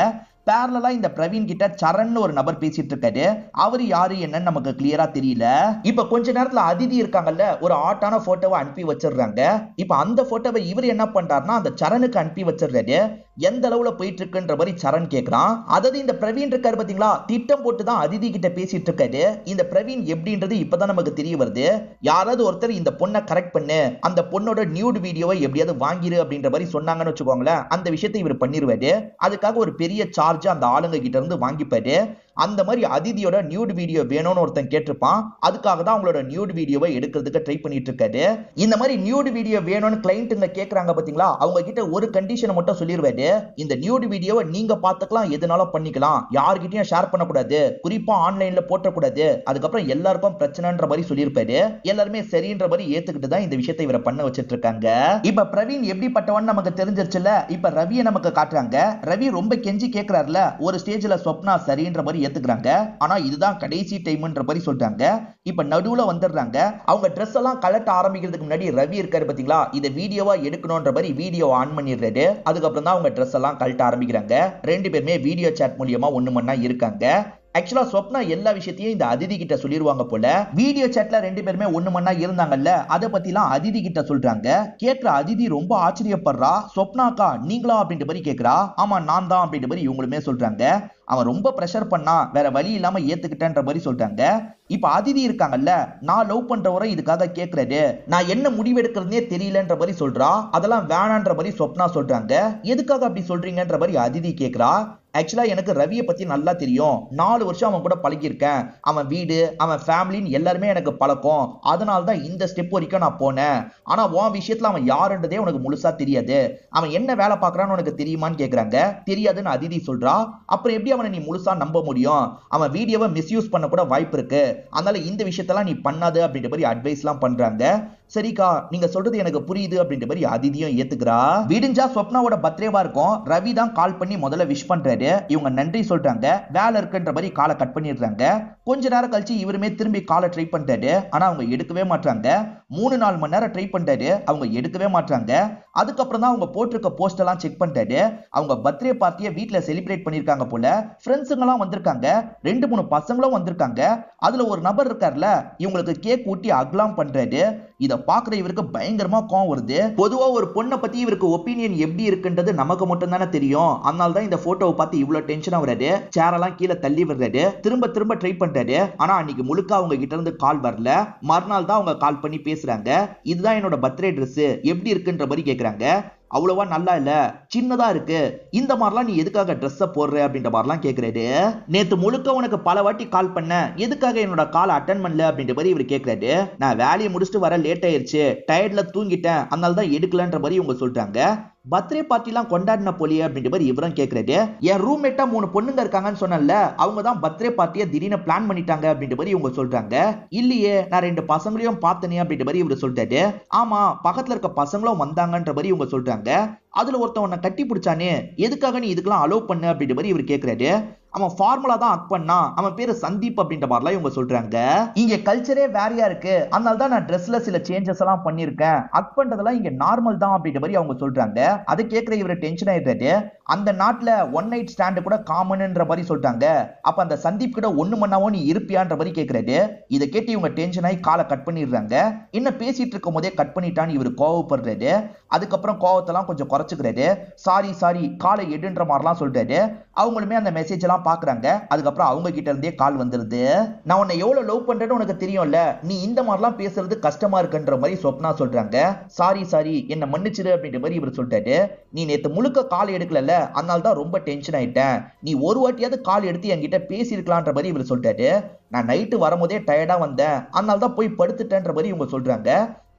பேரலா இந்த பிரவீன் கிட்ட சரண் ஒரு நபர் பேசிட்டு இருக்காரு. அவரு யாரு என்னன்னு நமக்கு கிளியரா தெரியல. இப்ப கொஞ்ச நேரத்துல அதிதி இருக்காங்கல்ல, ஒரு ஆட்டான போட்டோவை அனுப்பி வச்சிடுறாங்க. இப்ப அந்த போட்டோவை இவர் என்ன பண்றாருன்னா, அந்த சரணுக்கு அனுப்பி வச்சிடுறாரு. எந்த அளவுல போயிட்டு இருக்குன்ற மாதிரி சரண் கேட்கிறான். அதாவது இந்த பிரவீன் இருக்காரு பாத்தீங்களா, திட்டம் போட்டுதான் அதிதி கிட்ட பேசிட்டு இருக்காரு. இந்த பிரவீன் எப்படின்றது இப்பதான் நமக்கு தெரிய வருது. யாராவது ஒருத்தர் இந்த பொண்ணை கரெக்ட் பண்ணு, அந்த பொண்ணோட நியூட் வீடியோவை எப்படியாவது வாங்கிரு அப்படின்ற மாதிரி சொன்னாங்கன்னு வச்சுக்கோங்களேன், அந்த விஷயத்தை இவர் பண்ணிருவாரு. அதுக்காக ஒரு பெரிய சார்ஜ் அந்த ஆளுங்க கிட்ட இருந்து வாங்கிப்பாரு. அந்த மாதிரி அதிதியோட நியூட் வீடியோ வேணும்னு ஒருத்தன் கேட்டிருப்பான். அதுக்காக தான் அவங்களோட நியூட் வீடியோவை எடுக்கிறதுக்கு ட்ரை பண்ணிட்டு இருக்காரு. இந்த மாதிரி நியூட் வீடியோ வேணும்னு கிளைண்ட்டுங்க கேட்கறாங்க பாத்தீங்களா, அவங்க கிட்ட ஒரு கண்டிஷனை மட்டும் சொல்லிடுவாரு. இந்த நியூட் வீடியோவை நீங்க பார்த்துக்கலாம், எதுனாலும் பண்ணிக்கலாம், யார்கிட்டயும் ஷேர் பண்ணக்கூடாது, குறிப்பா ஆன்லைன்ல போட்டக்கூடாது, அதுக்கப்புறம் எல்லாருக்கும் பிரச்சனைன்ற மாதிரி சொல்லியிருப்பாரு. எல்லாருமே சரின்ற மாதிரி ஏத்துக்கிட்டு தான் இந்த விஷயத்தை இவரை பண்ண வச்சிட்டு இருக்காங்க. இப்ப பிரவீன் எப்படிப்பட்டவன் நமக்கு தெரிஞ்சிருச்சுல. இப்ப ரவியை நமக்கு காட்டுறாங்க. ரவி ரொம்ப கெஞ்சி கேட்கிறாருல, ஒரு ஸ்டேஜ்ல ஸ்வப்னா சரின்ற மாதிரி ஏத்துக்கிறாங்க. ஆனா இதுதான் கடைசி டைம்ன்ற மாதிரி சொல்றாங்க. இப்ப நடுவுல வந்துடுறாங்க. அவங்க Dress எல்லாம் கலட்ட ஆரம்பிக்கிறதுக்கு முன்னாடி ரவி இருக்காரு பாத்தீங்களா, இத வீடியோவா எடுக்கணும்ன்ற மாதிரி வீடியோ ஆன் பண்ணிடுறாரு. அதுக்கப்புறம் தான் அவங்க Dress எல்லாம் கலட்ட ஆரம்பிக்கிறாங்க. ரெண்டு பேருமே வீடியோ சாட் மூலியமா ஒண்ணு மண்ணா இருக்காங்க. ஆக்சுவலா ஸ்வப்னா எல்லா விஷயத்தையும் இந்த அதிதி கிட்ட சொல்லிடுவாங்க போல. வீடியோ சாட்ல ரெண்டு பேருமே ஒண்ணு மண்ணா இருந்தாங்கல்ல, அதை பத்திலாம் அதிதி கிட்ட சொல்றாங்க. கேட்கிற அதிதி ரொம்ப ஆச்சரியப்படுறா. ஸ்வப்னாக்கா நீங்களா அப்படின்ற மாதிரி கேட்கிறா. ஆமா நான் தான் அப்படின்ற மாதிரி இவங்களுமே சொல்றாங்க. அவன் ரொம்ப பிரஷர் பண்ணா வேற வழி இல்லாம ஏத்துக்கிட்டேன்ற மாதிரி சொல்றாங்க. இப்ப அதிதி இருக்காங்கல்ல, நான் லவ் பண்றவரை இதுக்காக கேக்குறாரு, நான் என்ன முடிவெடுக்கிறதுனே தெரியலன்ற மாதிரி சொல்றா. அதெல்லாம் வேணான்ற மாதிரி சொப்னா சொல்றாங்க. எதுக்காக அப்படி சொல்றீங்கன்ற மாதிரி அதிதி கேக்குறா. ஆக்சுவலா எனக்கு ரவியை பத்தி நல்லா தெரியும், 4 வருஷம் அவன் கூட பழகியிருக்கேன், அவன் வீடு அவன் ஃபேமிலின்னு எல்லாருமே எனக்கு பழக்கம், அதனால தான் இந்த ஸ்டெப் வரைக்கும் நான் போனேன். ஆனா உன் விஷயத்துல அவன் யாருன்றதே உனக்கு முழுசா தெரியாது, அவன் என்ன வேலை பார்க்கறான்னு உனக்கு தெரியுமான்னு கேக்குறாங்க. தெரியாதுன்னு அதிதி சொல்றா. அப்புறம் எப்படி அவனை நீ முழுசா நம்ப முடியும், அவன் வீடியோவை மிஸ்யூஸ் பண்ண கூட வாய்ப்பு இருக்கு, அதனால இந்த விஷயத்தெல்லாம் நீ பண்ணாது அப்படின்ற மாதிரி அட்வைஸ் எல்லாம் பண்றாங்க. சரிக்கா, நீங்க சொல்றது எனக்கு புரியுது அப்படின்ற மாதிரி அதிதியும் ஏத்துக்கிறா. விடிஞ்சா சொப்னாவோட பர்த்டேவா இருக்கும். ரவி தான் கால் பண்ணி முதல்ல விஷ் பண்றாரு. இவங்க நன்றி சொல்றாங்க. வேலை இருக்குன்ற மாதிரி காலை கட் பண்ணிடுறாங்க. கொஞ்ச நேரம் கழிச்சு இவருமே திரும்பி காலை ட்ரை பண்றாரு. ஆனா அவங்க எடுக்கவே மாட்டாங்க. 3-4 மணி நேரம் ட்ரை பண்றாரு, அவங்க எடுக்கவே மாட்டாங்க. அதுக்கப்புறம் தான் அவங்க போட்டிருக்க போஸ்ட் எல்லாம் செக் பண்றாரு. அவங்க பர்த்டே பார்ட்டியை வீட்டுல செலிப்ரேட் பண்ணிருக்காங்க போல. ஃப்ரெண்ட்ஸுங்க எல்லாம் வந்திருக்காங்க, 2-3 பசங்களும் வந்திருக்காங்க. அதுல ஒரு நபர் இருக்கார்ல, இவங்களுக்கு கேக் ஊட்டி அக்லாம் பண்றாரு. இத பாக்குற இவருக்கு பயங்கரமா கோவம் வருது. பொதுவா ஒரு பொண்ணை பத்தி இவருக்கு ஒப்பீனியன் எப்படி இருக்குன்றது நமக்கு மட்டும் தானே தெரியும். அதனால தான் இந்த போட்டோவை பார்த்து இவ்வளவு டென்ஷனா வர்றாரு. சேரெல்லாம் கீழே தள்ளி விடுறாரு. திரும்ப திரும்ப ட்ரை பண்றாரு. ஆனா அன்னைக்கு முழுக்க அவங்க கிட்ட இருந்து கால் வரல. மறுநாள் தான் அவங்க கால் பண்ணி பேசுறாங்க. இதுதான் என்னோட பர்த்டே ட்ரெஸ், எப்படி இருக்குன்ற மாதிரி கேக்குறாங்க. அவ்வளவா நல்லா இல்ல, சின்னதா இருக்கு, இந்த மாதிரிலாம் நீ எதுக்காக ட்ரெஸ் போடுற அப்படின்ற மாதிரிலாம் கேக்குறாரு. நேத்து முழுக்க உனக்கு பல வாட்டி கால் பண்ண, எதுக்காக என்னோட கால் அட்டன் பண்ணல அப்படின்ற மாதிரி இவர் கேக்குறாரு. நான் வேலையை முடிச்சுட்டு வர லேட் ஆயிருச்சு, டயர்ட்ல தூங்கிட்டேன், அதனால தான் எடுக்கலன்ற மாதிரி இவங்க சொல்றாங்க. பர்த்டே பார்ட்டி எல்லாம் கொண்டாடின போலியே அப்படின்ற மாதிரி இவரும் கேக்குறாரு. என் ரூம்மேட்டா 3 பொண்ணுங்க இருக்காங்கன்னு சொன்னல, அவங்க தான் பர்த்டே பார்ட்டியை திடீர்னு பிளான் பண்ணிட்டாங்க அப்படின்ற மாதிரி இவங்க சொல்றாங்க. இல்லையே, நான் 2 பசங்களையும் பார்த்தனே அப்படின்ற மாதிரி இவர் சொல்றாரு. ஆமா, பக்கத்துல இருக்க பசங்களும் வந்தாங்கன்ற மாதிரி இவங்க சொல்றாங்க. அதுல ஒருத்தன் உன்னை கட்டி பிடிச்சானே, எதுக்காக நீ இதுக்கெல்லாம் அலோவ் பண்ண அப்படின்ற மாதிரி இவர் கேக்குறாரு. அவன் ஃபார்முலா தான் அக் பண்ணா, அவன் பேரு சந்தீப் அப்படின்ற மாதிரிலாம் இவங்க சொல்றாங்க. இங்க கல்ச்சரே வேறையா இருக்கு, அதனால தான் நான் ட்ரெஸ்ல சில சேஞ்சஸ் எல்லாம் பண்ணிருக்கேன், அக் பண்றதெல்லாம் இங்க நார்மல் தான் அப்படின்ற மாதிரி அவங்க சொல்றாங்க. அதை கேட்கிற இவரு டென்ஷன் ஆயிட்டாரு. அந்த நாட்டுல ஒன் நைட் ஸ்டாண்ட் கூட காமன்ன்ற மாதிரி சொல்றாங்க. அப்ப அந்த சந்தீப் கிட்ட 1 மணி நீ இருப்பியான்ற மாதிரி கேக்குறாரு. இதை கேட்டு இவங்க டென்ஷன் ஆகி காலை கட் பண்ணிடுறாங்க. என்ன பேசிட்டு இருக்கும் போதே கட் பண்ணிட்டான்னு இவர் கோவப்படுறாரு. அதுக்கப்புறம் கோவத்தெல்லாம் கொஞ்சம் குறைச்சுக்கிறாரு. சாரி காலை எடுன்ற மாதிரிலாம் சொல்றாரு. அவங்களுமே அந்த மெசேஜ் எல்லாம் பாக்குறாங்க. அதுக்கப்புறம் அவங்க கிட்ட இருந்தே கால் வந்துருது. நான் உன்னை எவ்வளவு லவ் பண்றேன்னு உனக்கு தெரியும்ல, நீ இந்த மாதிரிலாம் பேசுறது கஷ்டமா இருக்குன்ற மாதிரி சொப்னா சொல்றாங்க. சாரி என்ன மன்னிச்சிரு அப்படின்ற மாதிரி இவர் சொல்றாரு. நீ நேத்து முழுக்க கால் எடுக்கல, அதனால தான் ரொம்ப டென்ஷன் ஆயிட்டேன், நீ ஒரு வாட்டியாவது கால் எடுத்து என்கிட்ட பேசியிருக்கலான்ற மாதிரி இவர் சொல்றாரு. நான் நைட்டு வரும்போதே டயர்டா வந்தேன், அதனால தான் போய் படுத்துட்டேன்ற மாதிரி இவங்க சொல்றாங்க.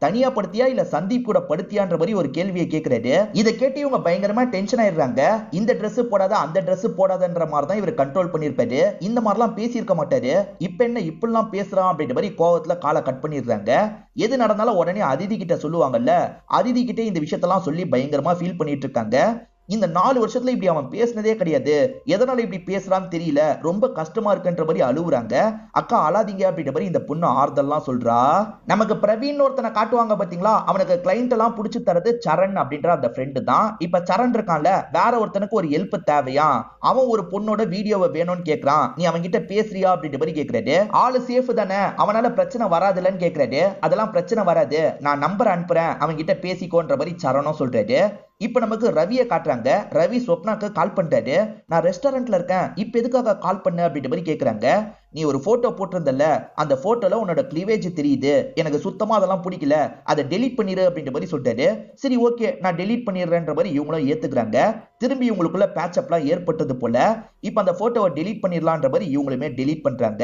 தனியா படுத்தியா இல்ல சந்தீப் கூட படுத்தியான்ற மாதிரி ஒரு கேள்வியை கேட்கிறாரு. இதை கேட்டு இவங்க பயங்கரமா டென்ஷன் ஆயிடுறாங்க. இந்த ட்ரெஸ் போடாத அந்த ட்ரெஸ் போடாதன்ற மாதிரி தான் இவர் கண்ட்ரோல் பண்ணிருப்பாரு. இந்த மாதிரிலாம் பேசியிருக்க மாட்டாரு. இப்ப என்ன இப்படிலாம் பேசுறான் அப்படின்ற மாதிரி கோவத்துல காலை கட் பண்ணிடுறாங்க. எது நடந்தாலும் உடனே அதிதி கிட்ட சொல்லுவாங்கல்ல, அதிதி கிட்ட இந்த விஷயத்தெல்லாம் சொல்லி பயங்கரமா ஃபீல் பண்ணிட்டு இருக்காங்க. இந்த 4 வருஷத்துல இப்படி அவன் பேசினதே கிடையாது, எதனால இப்படி பேசுறான்னு தெரியல, ரொம்ப கஷ்டமா இருக்குன்ற மாதிரி அழுவுறாங்க. அக்கா அழாதீங்க அப்படின்ற மாதிரி இந்த பொண்ணு ஆறுதல்லாம் சொல்றா. நமக்கு பிரவீன் ஒருத்தனை காட்டுவாங்க பாத்தீங்களா, அவனுக்கு கிளைண்ட் எல்லாம் புடிச்சு தரது சரண் அப்படின்ற அந்த ஃப்ரெண்டு தான். இப்ப சரண் இருக்கான்ல, வேற ஒருத்தனுக்கு ஒரு ஹெல்ப் தேவையா, அவன் ஒரு பொண்ணோட வீடியோவை வேணும்னு கேக்குறான், நீ அவன் கிட்ட பேசுறியா அப்படின்ற மாதிரி கேக்குறாரு. ஆளு சேஃப் தானே, அவனால பிரச்சனை வராதுலன்னு கேக்குறாரு. அதெல்லாம் பிரச்சனை வராது, நான் நம்பர் அனுப்புறேன், அவன் கிட்ட பேசிக்கோன்ற மாதிரி சரணும் சொல்றாரு. இப்ப நமக்கு ரவியை காட்டுறாங்க. ரவி சொப்னாக்கு கால் பண்றாரு. நான் ரெஸ்டாரண்ட்ல இருக்கேன், இப்ப எதுக்காக கால் பண்ண அப்படின்ற மாதிரி கேக்குறாங்க. நீ ஒரு போட்டோ போட்டிருந்தல, அந்த போட்டோல உன்னோட கிளீவேஜ் தெரியுது, எனக்கு சுத்தமா அதெல்லாம் பிடிக்கல, அதை டெலீட் பண்ணிரு அப்படின்ற மாதிரி சொல்றாரு. சரி ஓகே, நான் டெலீட் பண்ணிடுறேன்ற மாதிரி இவங்களும் ஏத்துக்கிறாங்க. திரும்பி இவங்களுக்குள்ள பேட்சப்லாம் ஏற்பட்டது போல. இப்ப அந்த போட்டோவை டெலீட் பண்ணிடலான்ற மாதிரி இவங்களுமே டெலீட் பண்றாங்க.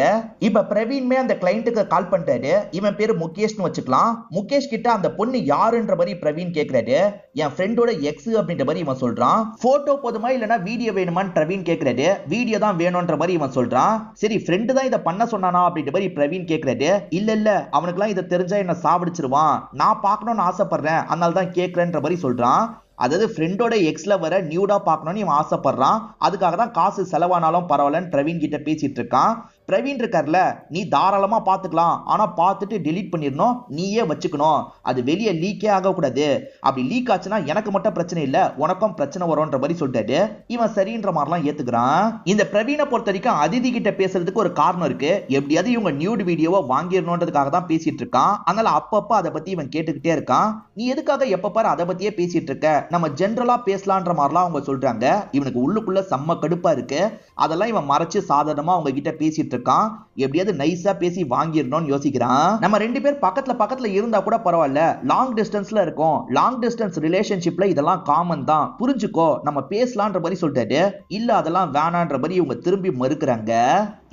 இப்ப பிரவீன்மே அந்த கிளைண்ட்டுக்கு கால் பண்றாரு. இவன் பேரு முகேஷ்னு வச்சுக்கலாம். முகேஷ் கிட்ட அந்த பொண்ணு யாருன்ற மாதிரி பிரவீன் கேக்குறாரு. என் ஃப்ரெண்டோட எக்ஸ் அப்படின்ற மாதிரி இவன் சொல்றான். போட்டோ போதுமா இல்லனா வீடியோ வேணுமான்னு பிரவீன் கேக்குறாரு. வீடியோ தான் வேணும்ன்ற மாதிரி இவன் சொல்றான். சரி ஃப்ரெண்டு தான் இதை பண்ண சொன்னானா அப்படின்ற மாதிரி பிரவீன் கேக்குறாரு. இல்ல அவனுக்குலாம் இதை தெரிஞ்சா என்ன சாவடிச்சிருவான், நான் பார்க்கணும்னு ஆசைப்படுறேன், அதனால தான் கேட்கறேன்ற மாதிரி சொல்றான். அதாவது ஃப்ரெண்டோட எக்ஸ்ல வர நியூடா பார்க்கணும்னு இவன் ஆசைப்படுறான். அதுக்காக தான் காசு செலவானாலும் பரவாயில்லன்னு பிரவீன் கிட்ட பேசிட்டு இருக்கான். பிரவீன் இருக்கார்ல, நீ தாராளமா பாத்துக்கலாம், ஆனா பார்த்துட்டு delete பண்ணிடணும், நீயே வச்சுக்கணும், அது வெளியே லீக்கே ஆகக்கூடாது, அப்படி லீக் ஆச்சுன்னா எனக்கு மட்டும் பிரச்சனை இல்ல, உனக்கும் பிரச்சனை வரும்ன்ற மாதிரி சொல்லிட்டாரு. இவன் சரின்ற மாதிரிலாம் ஏத்துக்கிறான். இந்த பிரவீனை பொறுத்த வரைக்கும் அதிதி கிட்ட பேசுறதுக்கு ஒரு காரணம் இருக்கு. எப்படியாவது இவங்க நியூட் வீடியோவை வாங்கிடணுன்றதுக்காக தான் பேசிட்டு இருக்கான். அதனால அப்பப்ப அதை பத்தி இவன் கேட்டுக்கிட்டே இருக்கான். நீ எதுக்காக எப்ப பாரு அதை பத்தியே பேசிட்டு இருக்க, நம்ம ஜென்ரலா பேசலான்ற மாதிரிலாம் அவங்க சொல்றாங்க. இவனுக்கு உள்ளுக்குள்ள செம்ம கடுப்பா இருக்கு. அதெல்லாம் இவன் மறைச்சு சாதாரணமா அவங்க கிட்ட பேசிட்டு இருக்கான். எப்படியாவது நைஸா பேசி வாங்கிடணும்னு யோசிக்கிறான். நம்ம ரெண்டு பேர் பக்கத்துல இருந்தா கூட பரவாயில்ல, லாங் டிஸ்டன்ஸ்ல இருக்கும், லாங் டிஸ்டன்ஸ் ரிலேஷன்ஷிப்ல இதெல்லாம் காமன் தான், புரிஞ்சுக்கோ, நம்ம பேசலான்ற மாதிரி சொல்லிட்டாரு. இல்ல அதெல்லாம் வேணான்ற மாதிரி இவங்க திரும்பி மறுக்கிறாங்க.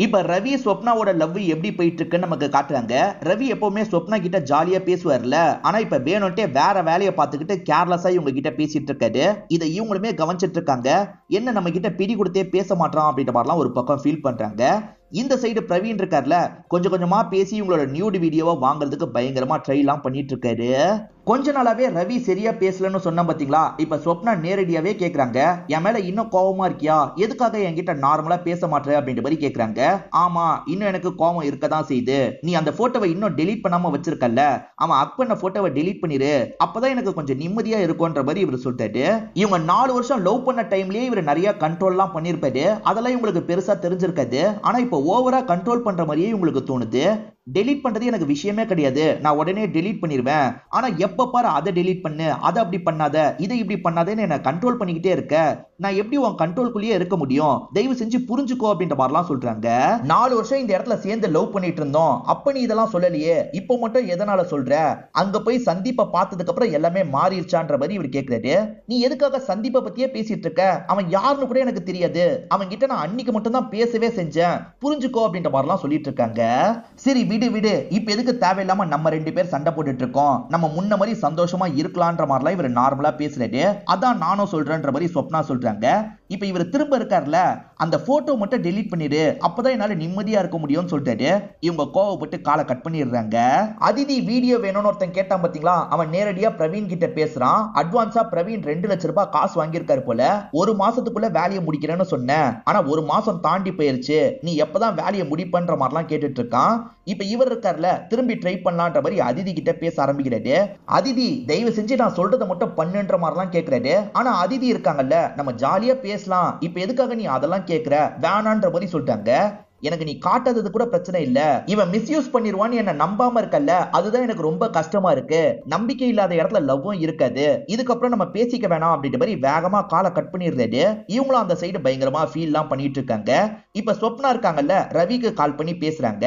இப்ப ரவி ஸ்வப்னாவோட லவ் எப்படி போயிட்டு இருக்குன்னு நமக்கு காட்டுறாங்க. ரவி எப்பவுமே ஸ்வப்னா கிட்ட ஜாலியா பேசுவார்ல, ஆனா இப்ப வேணும்ட்டே வேற வேலையை பார்த்துக்கிட்டு கேர்லெஸ்ஸா இவங்க கிட்ட பேசிட்டு இருக்காரு. இதை இவங்களுமே கவனிச்சிட்டு இருக்காங்க. என்ன நம்ம கிட்ட பிடி கொடுத்தே பேச மாட்டான் அப்படின்ற மாதிரிலாம் ஒரு பக்கம் ஃபீல் பண்றாங்க. இந்த சைடு பிரவீன் இருக்கார்ல, கொஞ்சம் கொஞ்சமா பேசி இவங்களோட நியூட் வீடியோவை வாங்குறதுக்கு பயங்கரமா ட்ரை எல்லாம் பண்ணிட்டு இருக்காரு. கொஞ்ச நாளாவே ரவி சரியா பேசலன்னு சொன்ன பாத்தீங்களா, இப்ப ஸ்வப்னா நேரடியாவே கேக்குறாங்க, என் மேல இன்னும் கோவமா இருக்கியா, எதுக்காக என்கிட்ட நார்மலா பேச மாட்டேற அப்படின்ற மாதிரி கேக்குறாங்க. ஆமா, இன்னும் எனக்கு கோவம் இருக்கதான் செய்யுது, நீ அந்த போட்டோவை இன்னும் டெலீட் பண்ணாம வச்சிருக்கல, அவன் அக் பண்ண போட்டோவை டெலீட் பண்ணிரு, அப்பதான் எனக்கு கொஞ்சம் நிம்மதியா இருக்கும்ன்ற மாதிரி இவர் சொல்லிட்டாரு. இவங்க 4 வருஷம் லவ் பண்ண டைம்லயே இவர் நிறைய கண்ட்ரோல் எல்லாம் பண்ணிருப்பாரு. அதெல்லாம் இவங்களுக்கு பெருசா தெரிஞ்சிருக்காது. ஆனா இப்ப ஓவரா கண்ட்ரோல் பண்ற மாதிரியே உங்களுக்கு தோணுது. டெலீட் பண்றது எனக்கு விஷயமே கிடையாது, நான் உடனே டெலீட் பண்ணிடுவேன், ஆனா எப்ப பாரு அதை டெலீட் பண்ணு, அதை அப்படி பண்ணாத, இதை இப்படி பண்ணாதேன்னு என்ன கண்ட்ரோல் பண்ணிக்கிட்டே இருக்க, நான் எப்படி உன் கண்ட்ரோல்குள்ளேயே இருக்க முடியும், தயவு செஞ்சு புரிஞ்சுக்கோ அப்படின்ற மாதிரிலாம் சொல்றாங்க. 4 வருஷம் இந்த இடத்துல சேர்ந்து லவ் பண்ணிட்டு இருந்தோம், அப்ப நீ இதெல்லாம் சொல்லலையே, இப்போ மட்டும் எதனால சொல்ற, அங்க போய் சந்தீப்பை பார்த்ததுக்கு அப்புறம் எல்லாமே மாறிடுச்சான்ற மாதிரி இவர் கேட்கிறாரு. நீ எதுக்காக சந்தீப்பை பத்தியே பேசிட்டு இருக்க, அவன் யாருன்னு கூட எனக்கு தெரியாது, அவன் கிட்ட நான் அன்னைக்கு மட்டும் தான் பேசவே செஞ்சேன், புரிஞ்சுக்கோ அப்படின்ற மாதிரிலாம் சொல்லிட்டு இருக்காங்க. சரி விடு விடு, இப்ப எதுக்கு தேவையில்லாம நம்ம ரெண்டு பேர் சண்டை போட்டுட்டு இருக்கோம், நம்ம முன்ன மாதிரி சந்தோஷமா இருக்கலாம்ன்ற மாதிரிலாம் இவர் நார்மலா பேசுறாரு. அதான் நானும் சொல்றேன்ற மாதிரி ஸ்வப்னா சொல்றாங்க. இப்ப இவர் திரும்ப இருக்கார்ல, அந்த போட்டோ மட்டும் டெலீட் பண்ணிடு, அப்பதான் என்னால நிம்மதியா இருக்க முடியும்னு சொல்லிட்டாரு. இவங்க கோவப்பட்டு காலை கட் பண்ணிடுறாங்க. அதிதி வீடியோ வேணும்னு ஒருத்தன் கேட்டான் பாத்தீங்களா, அவன் நேரடியா பிரவீன் கிட்ட பேசுறான். அட்வான்ஸா பிரவீன் 2 லட்சம் ரூபாய் காசு வாங்கியிருக்காரு போல, ஒரு மாசத்துக்குள்ள வேலையை முடிக்கிறேன்னு சொன்னேன், ஆனா ஒரு மாசம் தாண்டி போயிருச்சு, நீ எப்பதான் வேலையை முடிப்பன்ற மாதிரிலாம் கேட்டுட்டு இருக்கான். இப்ப இவர் இருக்கார்ல, திரும்பி ட்ரை பண்ணலான்ற மாதிரி அதிதி கிட்ட பேச ஆரம்பிக்கிறாரு. அதிதி தயவு செஞ்சு நான் சொல்றதை மட்டும் பண்ணுன்ற மாதிரிலாம் கேட்கிறாரு. ஆனா அதிதி இருக்காங்கல்ல, நம்ம ஜாலியா பேசலாம், இப்ப எதுக்காக நீ அதெல்லாம் கேட்கிற, வேணான்ற மாதிரி சொல்லிட்டாங்க. எனக்கு நீ காட்டாதது கூட பிரச்சனை இல்ல, இவன் மிஸ்யூஸ் பண்ணிடுவான்னு என்ன நம்பாம இருக்கல்ல, அதுதான் எனக்கு ரொம்ப கஷ்டமா இருக்கு, நம்பிக்கை இல்லாத இடத்துல லவ்வும் இருக்காது, இதுக்கப்புறம் நம்ம பேசிக்க வேணாம் அப்படின்ற மாதிரி வேகமா காலை கட் பண்ணிடுறாரு. இவங்களும் அந்த சைடு பயங்கரமா ஃபீல் எல்லாம் பண்ணிட்டு இருக்காங்க. இப்ப ஸ்வப்னா இருக்காங்கல்ல, ரவிக்கு கால் பண்ணி பேசுறாங்க.